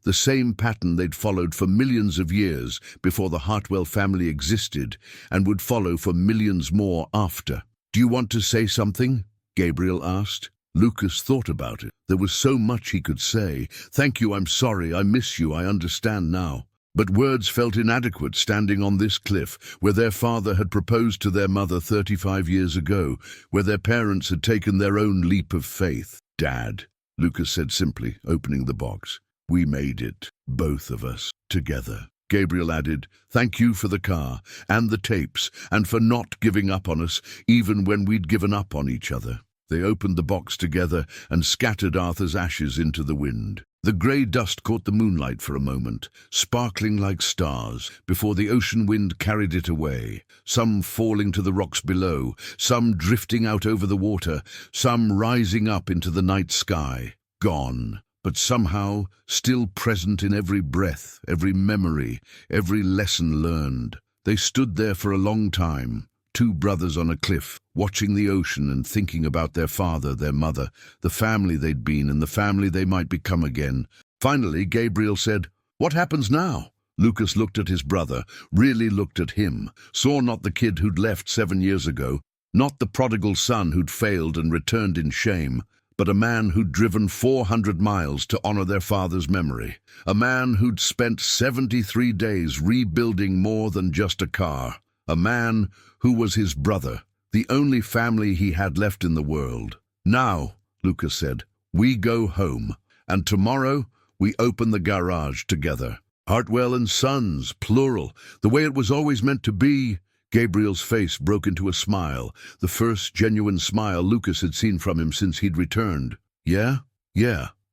the same pattern they'd followed for millions of years before the Hartwell family existed and would follow for millions more after. "Do you want to say something?" Gabriel asked. Lucas thought about it. There was so much he could say. "Thank you, I'm sorry, I miss you, I understand now." But words felt inadequate standing on this cliff, where their father had proposed to their mother 35 years ago, where their parents had taken their own leap of faith. "Dad," Lucas said simply, opening the box. "We made it, both of us, together." Gabriel added, "Thank you for the car, and the tapes, and for not giving up on us, even when we'd given up on each other." They opened the box together and scattered Arthur's ashes into the wind. The grey dust caught the moonlight for a moment, sparkling like stars, before the ocean wind carried it away, some falling to the rocks below, some drifting out over the water, some rising up into the night sky. Gone, but somehow still present in every breath, every memory, every lesson learned. They stood there for a long time, 2 brothers on a cliff, watching the ocean and thinking about their father, their mother, the family they'd been and the family they might become again. Finally, Gabriel said, "What happens now?" Lucas looked at his brother, really looked at him, saw not the kid who'd left 7 years ago, not the prodigal son who'd failed and returned in shame, but a man who'd driven 400 miles to honor their father's memory, a man who'd spent 73 days rebuilding more than just a car, a man who was his brother, the only family he had left in the world. "Now," Lucas said, "we go home, and tomorrow we open the garage together. Hartwell and Sons, plural, the way it was always meant to be." Gabriel's face broke into a smile, the first genuine smile Lucas had seen from him since he'd returned. "Yeah,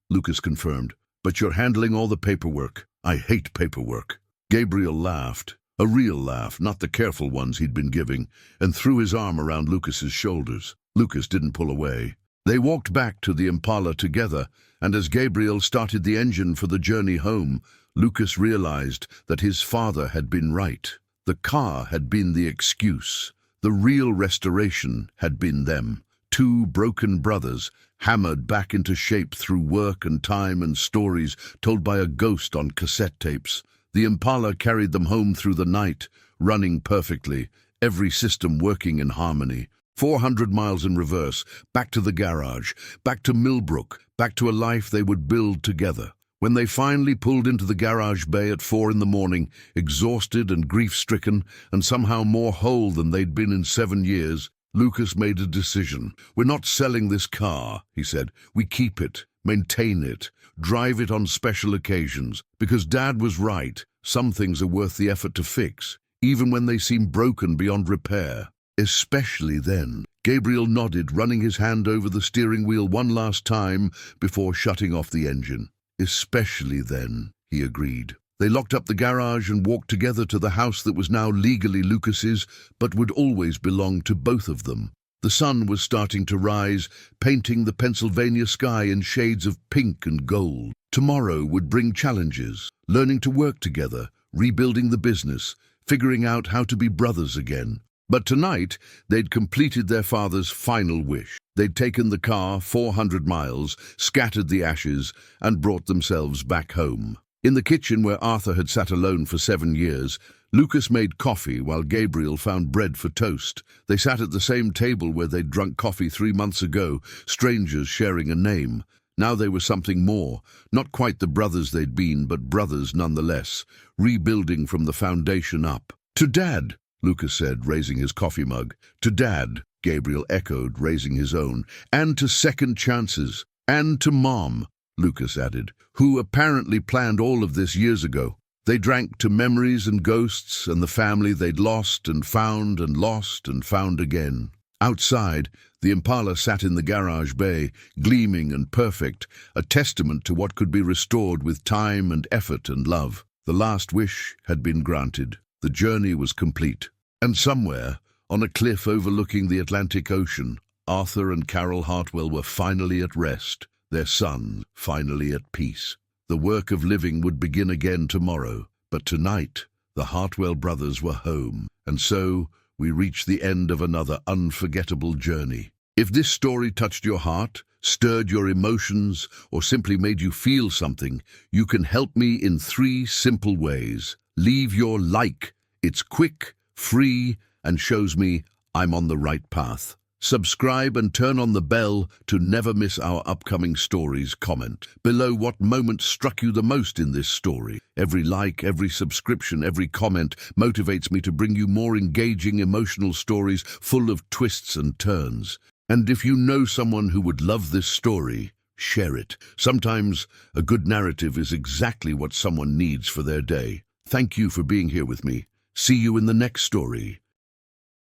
Lucas confirmed. "But you're handling all the paperwork. I hate paperwork." Gabriel laughed. A real laugh, not the careful ones he'd been giving, and threw his arm around Lucas's shoulders. Lucas didn't pull away. They walked back to the Impala together, and as Gabriel started the engine for the journey home, Lucas realized that his father had been right. The car had been the excuse. The real restoration had been them. Two broken brothers, hammered back into shape through work and time and stories told by a ghost on cassette tapes. The Impala carried them home through the night, running perfectly, every system working in harmony. 400 miles in reverse, back to the garage, back to Millbrook, back to a life they would build together. When they finally pulled into the garage bay at 4 in the morning, exhausted and grief-stricken, and somehow more whole than they'd been in 7 years, Lucas made a decision. "We're not selling this car," he said. "We keep it, maintain it, drive it on special occasions, because Dad was right. Some things are worth the effort to fix, even when they seem broken beyond repair. Especially then." Gabriel nodded, running his hand over the steering wheel one last time before shutting off the engine. "Especially then," he agreed. They locked up the garage and walked together to the house that was now legally Lucas's, but would always belong to both of them. The sun was starting to rise, painting the Pennsylvania sky in shades of pink and gold. Tomorrow would bring challenges, learning to work together, rebuilding the business, figuring out how to be brothers again. But tonight, they'd completed their father's final wish. They'd taken the car 400 miles, scattered the ashes, and brought themselves back home. In the kitchen where Arthur had sat alone for 7 years, Lucas made coffee while Gabriel found bread for toast. They sat at the same table where they'd drunk coffee 3 months ago, strangers sharing a name. Now they were something more, not quite the brothers they'd been, but brothers nonetheless, rebuilding from the foundation up. "To Dad," Lucas said, raising his coffee mug. "To Dad," Gabriel echoed, raising his own. "And to second chances. And to Mom," Lucas added, "who apparently planned all of this years ago." They drank to memories and ghosts and the family they'd lost and found and lost and found again. Outside, the Impala sat in the garage bay, gleaming and perfect, a testament to what could be restored with time and effort and love. The last wish had been granted. The journey was complete. And somewhere, on a cliff overlooking the Atlantic Ocean, Arthur and Carol Hartwell were finally at rest, their son finally at peace. The work of living would begin again tomorrow, but tonight the Hartwell brothers were home, and so we reached the end of another unforgettable journey. If this story touched your heart, stirred your emotions, or simply made you feel something, you can help me in 3 simple ways. Leave your like. It's quick, free, and shows me I'm on the right path. Subscribe and turn on the bell to never miss our upcoming stories. Comment below what moment struck you the most in this story. Every like, every subscription, every comment motivates me to bring you more engaging, emotional stories full of twists and turns. And if you know someone who would love this story, share it. Sometimes a good narrative is exactly what someone needs for their day. Thank you for being here with me. See you in the next story.